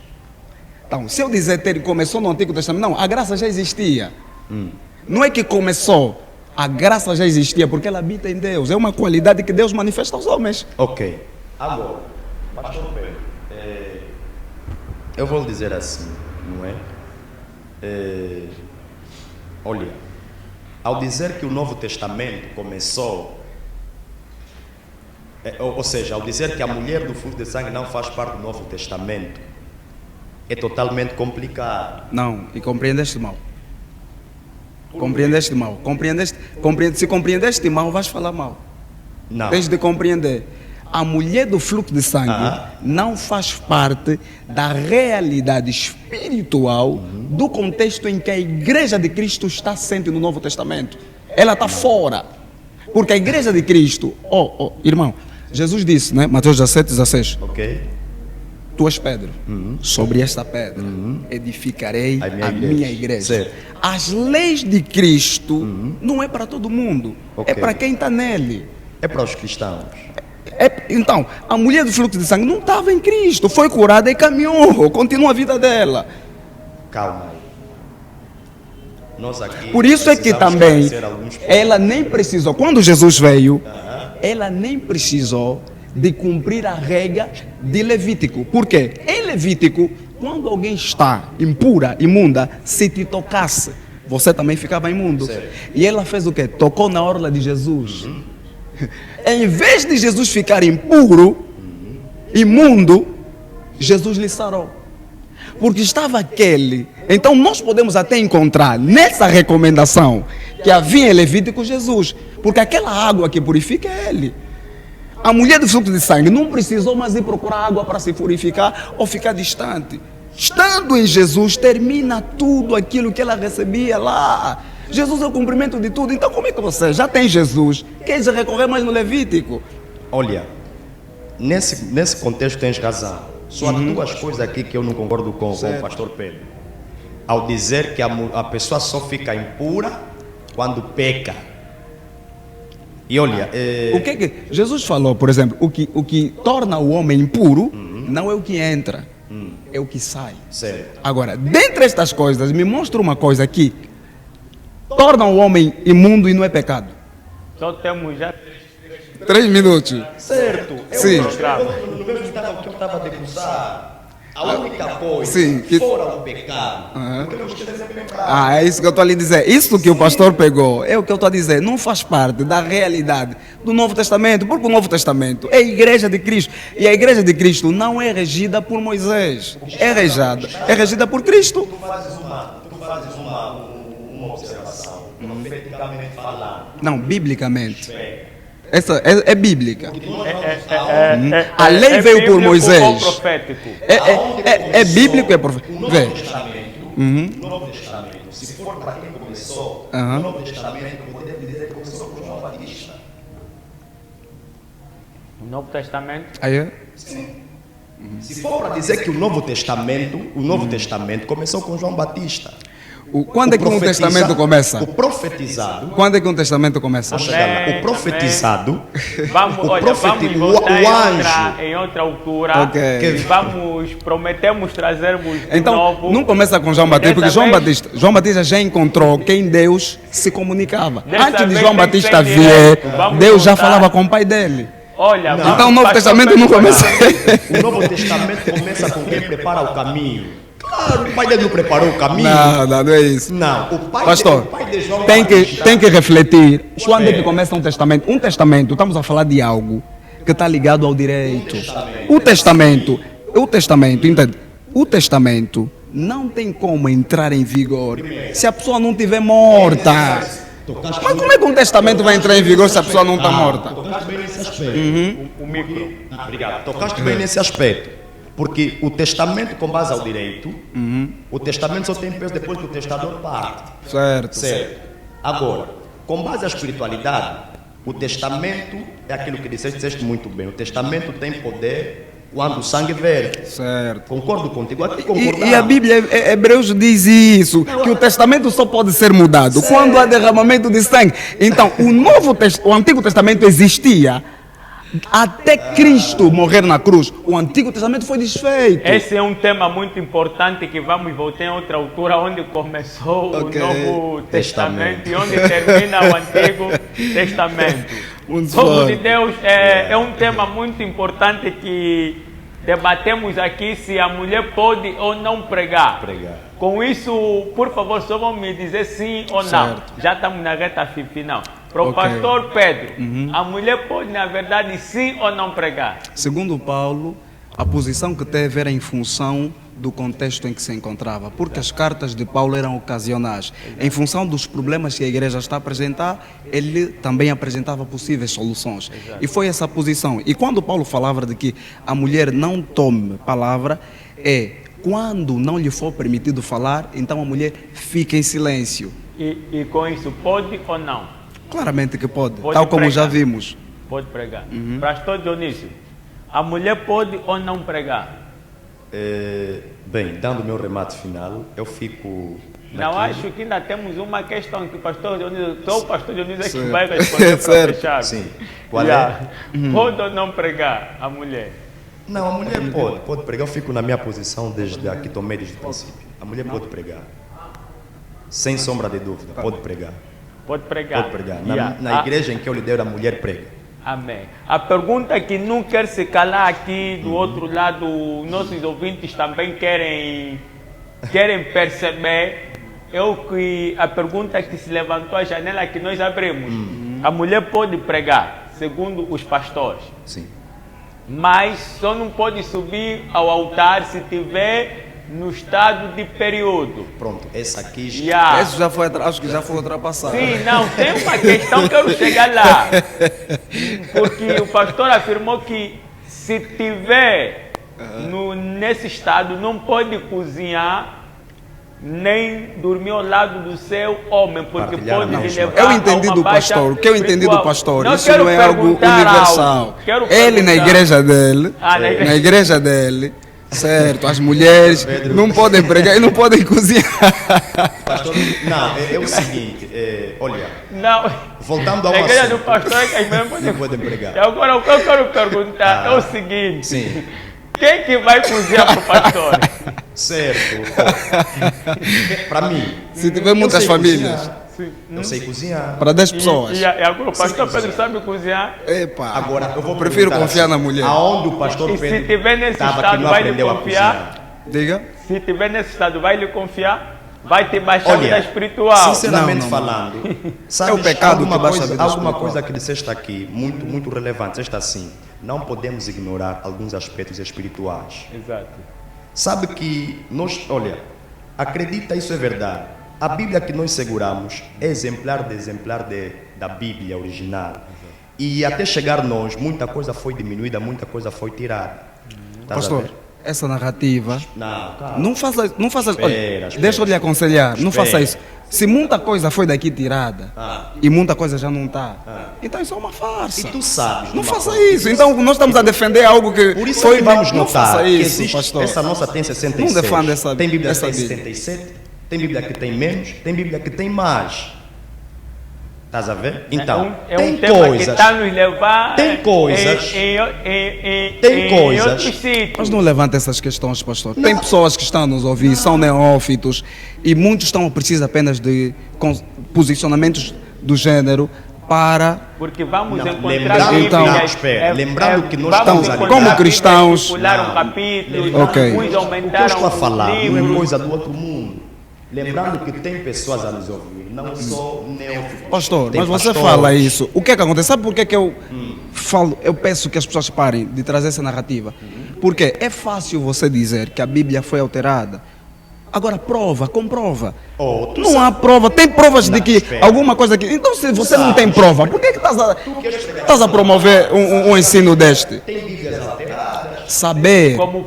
B: Então, se eu dizer ter começou no Antigo Testamento, não, a graça já existia. Não é que começou, a graça já existia, porque ela habita em Deus. É uma qualidade que Deus manifesta aos homens.
C: Agora, pastor Pedro, eu vou dizer assim, não é? Olha, ao dizer que o Novo Testamento começou, ou seja, ao dizer que a mulher do fluxo de sangue não faz parte do Novo Testamento, é totalmente complicado.
B: Não, e compreendeste mal. Compreendeste mal. Se compreendeste mal, vais falar mal.
C: Não.
B: Tens de compreender. A mulher do fluxo de sangue não faz parte da realidade espiritual do contexto em que a igreja de Cristo está sempre no Novo Testamento. Ela está fora. Porque a igreja de Cristo, irmão, Jesus disse, né? Mateus 17:16. Tu és Pedro, sobre esta pedra edificarei a minha igreja.
C: Certo.
B: As leis de Cristo não é para todo mundo, é para quem está nele.
C: É para os cristãos.
B: Então, a mulher do fluxo de sangue não estava em Cristo, foi curada e caminhou, continua a vida dela.
C: Calma aí. Nós aqui
B: por isso é que também ela nem precisou, quando Jesus veio, ela nem precisou de cumprir a regra de Levítico. Por quê? Em Levítico, quando alguém está impura, imunda, se te tocasse, você também ficava imundo. E ela fez o quê? Tocou na orla de Jesus. Em vez de Jesus ficar impuro, imundo, Jesus lhe sarou. Porque estava aquele. Então nós podemos até encontrar nessa recomendação que havia em Levítico Jesus. Porque aquela água que purifica é ele. A mulher do fluxo de sangue não precisou mais ir procurar água para se purificar ou ficar distante. Estando em Jesus, termina tudo aquilo que ela recebia lá. Jesus é o cumprimento de tudo. Então como é que você já tem Jesus? Quer recorrer mais no Levítico?
C: Olha, nesse contexto tens razão. Só há duas coisas aqui que eu não concordo com o pastor Pedro. Ao dizer que a pessoa só fica impura quando peca. E olha,
B: o que Jesus falou, por exemplo, o que torna o homem impuro não é o que entra, é o que sai.
C: Certo.
B: Agora, dentre estas coisas, me mostra uma coisa que torna o homem imundo e não é pecado.
A: Só temos já
B: 3 minutos.
C: Certo.
B: Sim.
C: No mesmo que eu estava a degustar, a única coisa fora o pecado.
B: É isso que eu estou a lhe dizer. Isso que o pastor pegou é o que eu estou a dizer. Não faz parte da realidade do Novo Testamento, porque o Novo Testamento é a igreja de Cristo. E a igreja de Cristo não é regida por Moisés. É regida por Cristo.
C: Tu fazes uma observação, profeticamente falando.
B: Não, biblicamente. Essa é bíblica. A lei veio por Moisés. É bíblico, é profético.
C: O Novo Testamento, se for para quem começou começou,
B: Aham.
C: no Novo Testamento, podemos dizer que começou com João Batista.
A: O Novo Testamento,
B: Aí é?
C: Se for para dizer que o Novo Testamento começou com João Batista.
B: Quando é que um testamento começa?
C: O profetizado.
B: Quando é que um testamento começa?
C: Vou chegar lá. O profetizado.
A: vamos voltar em outra altura.
B: Ok.
A: Prometemos trazermos de
B: Então,
A: novo.
B: não começa com João Batista, porque
A: Dessa vez-
B: João Batista já encontrou quem Deus se comunicava.
A: Dessa
B: Antes de
A: vez
B: João
A: tem que
B: Batista
A: ser
B: vir,
A: direto. Vamos
B: Deus já
A: voltar.
B: falava com o pai dele.
A: Olha,
B: Então o Novo
A: pastor
B: Testamento
A: Pedro
B: não
A: vai
B: começa.
A: falar.
C: O Novo Testamento começa com quem prepara o caminho. Claro, o pai dele não preparou o caminho.
B: Não é isso.
C: Não, o pai
B: Pastor,
C: de, o pai de João
B: tem
C: Batista.
B: que refletir. Quando é que começa um testamento? Um testamento, estamos a falar de algo que está ligado ao direito. O testamento, entende? O testamento não tem como entrar em vigor se a pessoa não estiver morta. Mas como é que um testamento vai entrar em vigor se a pessoa não está morta?
C: Tocaste bem nesse aspecto.
A: O micro.
C: Obrigado. Tocaste bem nesse aspecto. Porque o testamento com base ao direito, o testamento só tem peso depois que o testador parte.
B: Certo.
C: Certo. Agora, com base à espiritualidade, o testamento é aquilo que disseste muito bem. O testamento tem poder quando o sangue verde.
B: Certo.
C: Concordo contigo. Aqui concordamos.
B: E a Bíblia, Hebreus diz isso, que o testamento só pode ser mudado quando há derramamento de sangue. Então, o Antigo Testamento existia até Cristo morrer na cruz. O Antigo Testamento foi desfeito.
A: Esse é um tema muito importante que vamos voltar em outra altura, onde começou
B: Ok.
A: o Novo Testamento e onde termina o Antigo Testamento.
B: Muito
A: Povo de
B: bom.
A: Deus, é um tema muito importante que debatemos aqui se a mulher pode ou não pregar. Com isso, por favor, só vão me dizer sim ou não.
B: Certo.
A: Já estamos na reta final. Para o
B: Ok.
A: pastor Pedro, a mulher pode, na verdade, sim ou não pregar?
B: Segundo Paulo, a posição que teve era em função do contexto em que se encontrava, porque as cartas de Paulo eram ocasionais. Em função dos problemas que a igreja está a apresentar, ele também apresentava possíveis soluções. E foi essa posição. E quando Paulo falava de que a mulher não tome palavra, quando não lhe for permitido falar, então a mulher fica em silêncio.
A: E com isso, pode ou não?
B: Claramente que pode,
A: Pode
B: tal como
A: pregar.
B: já vimos.
A: Pode pregar. Pastor Dionísio, a mulher pode ou não pregar?
C: Bem, dando o meu remate final, eu fico.
A: Não, acho que ainda temos uma questão que o pastor Dionísio, só o pastor Dionísio é que
B: Certo.
A: vai responder para
B: Certo.
A: fechar.
C: Sim. Qual
A: Pode ou não pregar a mulher?
C: Não, a mulher pode pregar. Eu fico na minha posição desde aqui, tomei desde o princípio. A mulher pode pregar. Sem sombra de dúvida, pode pregar.
A: Pode pregar.
C: Pode pregar.
A: Yeah.
C: Na igreja em que eu lidero, a mulher prega.
A: Amém. A pergunta que não quer se calar aqui do outro lado, nossos ouvintes também querem perceber, a pergunta que se levantou a janela que nós abrimos. A mulher pode pregar, segundo os pastores,
C: Sim.
A: mas só não pode subir ao altar se tiver no estado de período.
C: Pronto, essa aqui já.
A: Yeah.
B: Isso acho que já foi ultrapassado.
A: Sim, não, tem uma questão que eu quero chegar lá. Porque o pastor afirmou que se tiver nesse estado, não pode cozinhar nem dormir ao lado do seu homem, porque
C: Partilhar
A: pode
C: a
A: lhe
C: mesma.
A: levar
B: Eu entendi
A: a uma
B: do
A: baixa
B: pastor, o que eu entendi do
A: espiritual.
B: pastor,
A: Não,
B: isso
A: quero
B: não é algo
A: perguntar
B: universal.
A: algo. Quero
B: Ele na
A: perguntar.
B: igreja dele,
A: Ah,
B: na igreja dele, certo, as mulheres não podem pregar e não podem cozinhar.
C: Pastor, não, é o seguinte, olha,
A: Não,
C: voltando ao
A: a igreja
C: assunto.
A: do pastor é que as mulheres
C: Não podem pregar.
A: E agora o que eu quero perguntar é o seguinte:
C: Sim,
A: quem que vai cozinhar para o pastor?
C: certo. Para mim,
B: Se tiver
C: eu
B: muitas
C: sei
B: famílias,
C: cozinhar. Eu sei cozinhar.
B: para 10 pessoas.
A: E agora o pastor Pedro sabe cozinhar?
B: Epa,
C: Agora, eu vou
B: prefiro
C: perguntar
B: confiar
C: assim,
B: na mulher.
C: Aonde o pastor
A: E se
C: Pedro
A: tiver nesse
C: estava que
A: estado,
C: não
A: vai lhe
C: aprendeu a
A: confiar?
C: cozinhar?
B: Diga.
A: Se tiver nesse estado, vai lhe confiar? Vai ter baixa vida
C: Olha,
A: espiritual?
C: sinceramente
B: Não.
C: falando, sabes,
B: É o pecado
C: alguma
B: que baixa a
C: coisa,
B: vida
C: alguma
B: espiritual.
C: coisa que disseste aqui, muito relevante, disseste assim, não podemos ignorar alguns aspectos espirituais.
A: Exato.
C: Sabe que nós, olha, acredita, isso é verdade. A Bíblia que nós seguramos é exemplar da Bíblia original. E até chegar nós, muita coisa foi diminuída, muita coisa foi tirada. Estás a
B: Pastor,
C: ver?
B: essa narrativa.
C: Não, calma.
B: Não faça. Não faça olha,
C: Espera,
B: deixa eu lhe aconselhar. Não
C: Espera.
B: faça isso. Se muita coisa foi daqui tirada e muita coisa já não está, então isso é uma farsa.
C: E tu sabes.
B: Não
C: uma
B: faça
C: coisa.
B: isso. Então nós estamos a defender algo que
C: Por isso
B: foi.
C: que vamos
B: Não
C: notar
B: faça
C: que
B: isso,
C: existe,
B: pastor.
C: essa nossa tem 66.
B: Não defenda essa-
C: tem Bíblia que
B: essa
C: tem
B: Bíblia.
C: 77, tem Bíblia que tem menos, tem Bíblia que tem mais. Estás a ver? Então,
A: é
C: tem
A: um tema
C: coisas.
A: que está nos levar
C: Tem coisas.
A: em
C: coisas.
A: outros sítios.
B: Mas não levanta essas questões, pastor. Tem pessoas que estão a nos ouvir, são neófitos e muitos estão a precisar apenas de posicionamentos do gênero para.
A: Porque vamos
C: Não,
A: encontrar
C: lembrando-
B: Então-
A: Bíblias,
C: espera, lembrando que nós
A: vamos
C: estamos
A: encontrar
B: como
A: Bíblias
B: cristãos-
A: que pularam
C: Não.
A: capítulos,
B: Ok.
A: uns
C: O que eu
A: aumentaram
C: estou a falar
A: os
C: não é
A: livros.
C: coisa do outro mundo. Lembrando que tem pessoas a nos ouvir, não só neófitos.
B: Pastor,
C: Tem
B: mas você
C: pastores.
B: fala isso. O que é que acontece? Sabe por que é que eu falo? Eu peço que as pessoas parem de trazer essa narrativa. Porque é fácil você dizer que a Bíblia foi alterada. Agora prova, comprova.
C: Oh, tu
B: Não há prova. Tem provas de que
C: espera.
B: alguma coisa que. Então, se você não tem prova, por que estás a promover um ensino deste?
C: Tem Bíblias alteradas.
B: Saber.
A: Como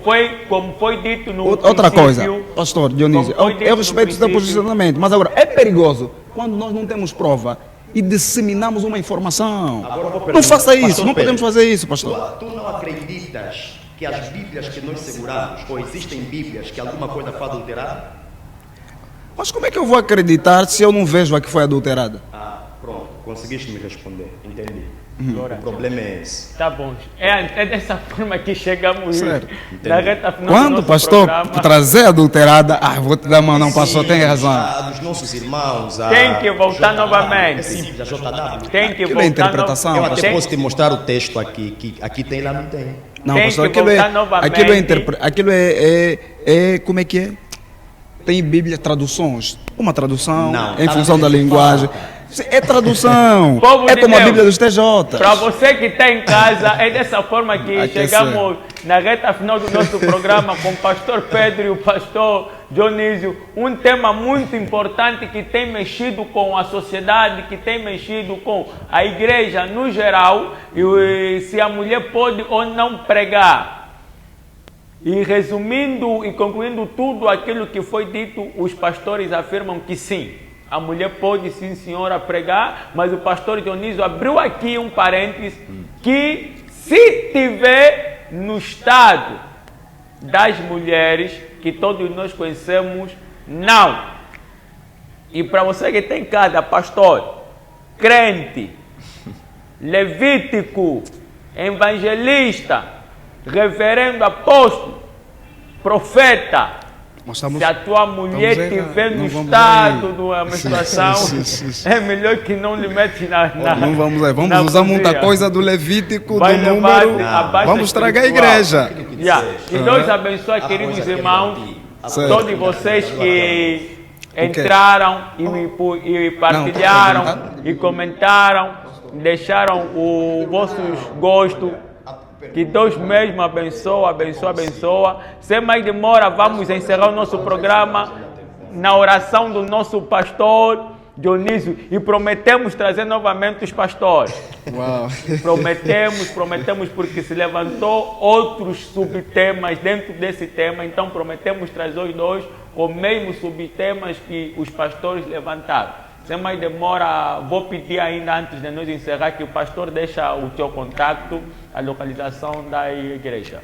A: foi dito no
B: Outra coisa,
A: princípio,
B: pastor Dionísio,
A: como foi dito
B: eu
A: no
B: respeito o seu
A: princípio,
B: posicionamento, mas agora é perigoso quando nós não temos prova e disseminamos uma informação.
C: Agora eu vou
B: Não
C: perguntar,
B: faça isso,
C: pastor
B: não
C: Pedro,
B: podemos fazer isso, pastor.
C: Tu não acreditas que as Bíblias que nós seguramos, ou existem Bíblias que alguma coisa foi adulterada?
B: Mas como é que eu vou acreditar se eu não vejo a que foi adulterada?
C: Ah, pronto, conseguiste me responder, entendi.
A: Glória
C: O
A: a
C: problema é esse.
A: Tá bom. É dessa forma que chegamos
B: Certo.
A: na reta final do
B: Quando o
A: nosso
B: pastor
A: programa.
B: trazer adulterada, vou te dar mão, não, pastor, tem razão.
C: Dos nossos irmãos.
A: Tem que voltar
C: JW,
A: novamente.
C: É simples, a JW.
A: Tem que
B: Aquilo é
A: voltar
B: interpretação,
C: Eu
A: no...
C: até
A: tem-
C: posso te mostrar o texto aqui, que aqui tem, lá não tem.
B: Não,
A: Tem
B: pastor,
A: que
B: aquilo
A: voltar
B: é,
A: novamente.
B: aquilo é, como é que é? Tem Bíblia, traduções. Uma tradução
C: Não,
B: em
C: tá
B: função da
C: na
B: linguagem. É tradução.
A: Povo
B: É
A: de
B: como a
A: Deus.
B: Bíblia dos TJ.
A: Para você que está em casa, é dessa forma que
B: Aquecer.
A: chegamos na reta final do nosso programa com o pastor Pedro e o pastor Dionísio. Um tema muito importante que tem mexido com a sociedade, que tem mexido com a igreja no geral, e se a mulher pode ou não pregar. E resumindo e concluindo tudo aquilo que foi dito, os pastores afirmam que sim. A mulher pode, sim, senhora, pregar, mas o pastor Dionísio abriu aqui um parênteses que se tiver no estado das mulheres, que todos nós conhecemos, não. E para você que tem em casa, pastor, crente, levítico, evangelista, reverendo apóstolo, profeta,
B: Nós estamos-
A: se a tua mulher
B: estamos errando.
A: estiver no
B: Não vamos
A: estado
B: aí.
A: de uma menstruação,
B: sim.
A: é melhor que não lhe mete na
B: Não vamos aí. Vamos
A: na
B: usar muita
A: cozinha.
B: coisa do Levítico,
A: Vai
B: do
A: levar
B: número.
A: abaixo
B: Vamos estragar a
A: espiritual.
B: igreja.
A: Yeah. E Deus abençoe, queridos
C: coisa que é
A: irmãos,
B: Certo.
A: todos vocês que entraram e partilharam
B: Não,
A: e comentaram, deixaram os vossos gostos. Que Deus mesmo abençoa, abençoa, abençoa. Sem mais demora, vamos encerrar o nosso programa na oração do nosso pastor Dionísio. E prometemos trazer novamente os pastores.
B: Uau.
A: Prometemos porque se levantou outros subtemas dentro desse tema, então prometemos trazer os dois com os mesmos subtemas que os pastores levantaram. Sem mais demora, vou pedir ainda antes de nós encerrar que o pastor deixa o teu contato, a localização da igreja.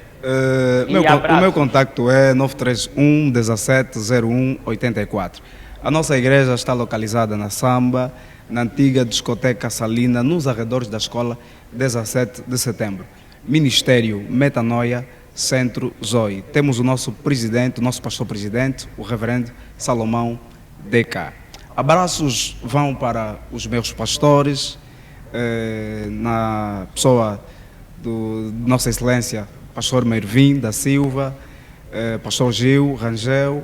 A: E
B: O
A: abraço.
B: meu contacto é 931 17 01 84. A nossa igreja está localizada na Samba, na antiga discoteca Salina, nos arredores da escola 17 de setembro. Ministério Metanoia, Centro Zoe. Temos o nosso presidente, o nosso pastor presidente, o reverendo Salomão DK. Abraços vão para os meus pastores, na pessoa do Nossa Excelência, pastor Mervin da Silva, pastor Gil Rangel,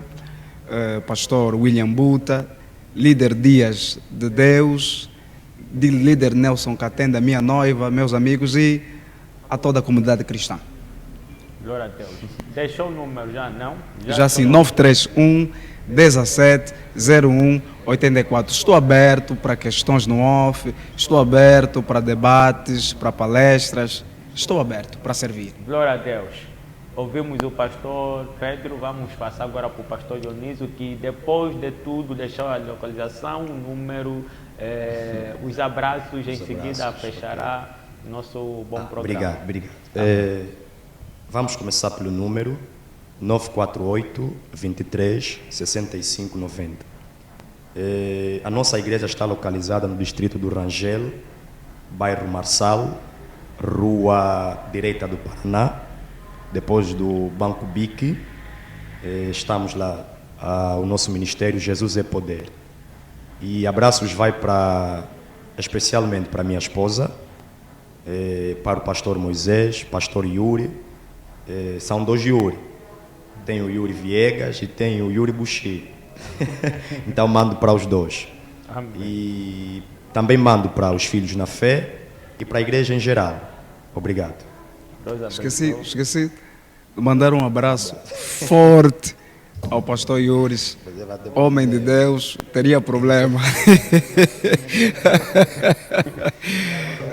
B: pastor William Buta, líder Dias de Deus, líder Nelson Catenda, minha noiva, meus amigos e a toda a comunidade cristã.
A: Glória a Deus. Deixou o número já, não?
B: Já sim, 931 17 01 84. Estou aberto para questões no off, estou aberto para debates, para palestras, estou aberto para servir.
A: Glória a Deus. ouvimos o pastor Pedro, vamos passar agora para o pastor Dionísio, que depois de tudo deixou a localização, o número, os abraços, em seguida fechará nosso bom programa.
C: Obrigado. Vamos começar pelo número 948 23 65 90. A nossa igreja está localizada no distrito do Rangel, bairro Marçal, rua direita do Paraná, depois do Banco Bique. Estamos lá, o nosso ministério Jesus é Poder. E abraços vai especialmente para minha esposa, para o pastor Moisés, pastor Yuri. São dois Yuri. Tem o Yuri Viegas e tem o Yuri Buxi. Então mando para os dois.
A: Amém.
C: E também mando para os filhos na fé e para a igreja em geral. Obrigado.
A: Deus abençoe.
B: Esqueci de mandar um abraço forte ao pastor Yuris, homem de Deus, teria problema.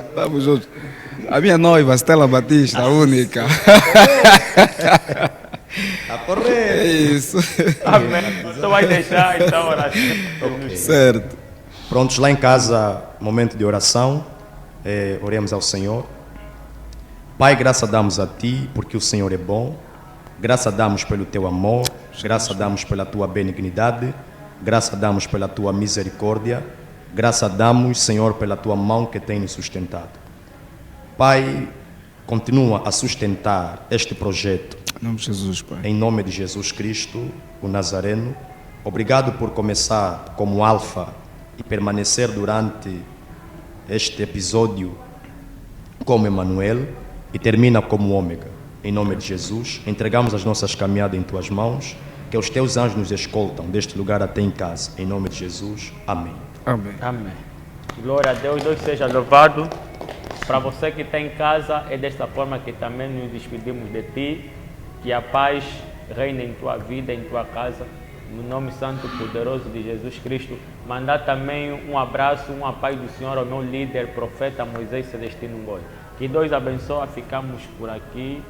B: Estamos juntos. A minha noiva, Stella Batista, a única.
C: A correr.
B: Isso.
A: Amém. Você vai deixar então a oração.
B: Certo.
C: Prontos, lá em casa, momento de oração. Oremos ao Senhor. Pai, graça damos a Ti, porque o Senhor é bom. Graça damos pelo Teu amor. Graça damos pela Tua benignidade. Graça damos pela Tua misericórdia. Graça damos, Senhor, pela Tua mão que tem nos sustentado. Pai, continua a sustentar este projeto.
B: Em nome de Jesus, Pai.
C: Em nome de Jesus Cristo, o Nazareno. Obrigado por começar como alfa e permanecer durante este episódio como Emanuel e termina como ômega. Em nome de Jesus, entregamos as nossas caminhadas em Tuas mãos, que os Teus anjos nos escoltam deste lugar até em casa. Em nome de Jesus, amém.
B: Amém.
A: Amém. Glória a Deus, Deus seja louvado. Para você que está em casa, é desta forma que também nos despedimos de Ti. Que a paz reine em tua vida, em tua casa, no nome santo e poderoso de Jesus Cristo. Mandar também um abraço, uma paz do Senhor ao meu líder, profeta Moisés Celestino Ngoi. Que Deus abençoe, ficamos por aqui.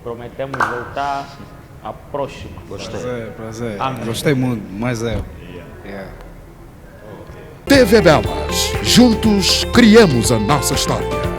A: Prometemos voltar à próxima.
B: Prazer.
A: Amém.
B: Gostei muito, mas é.
D: TV Belas. Juntos criamos a nossa história.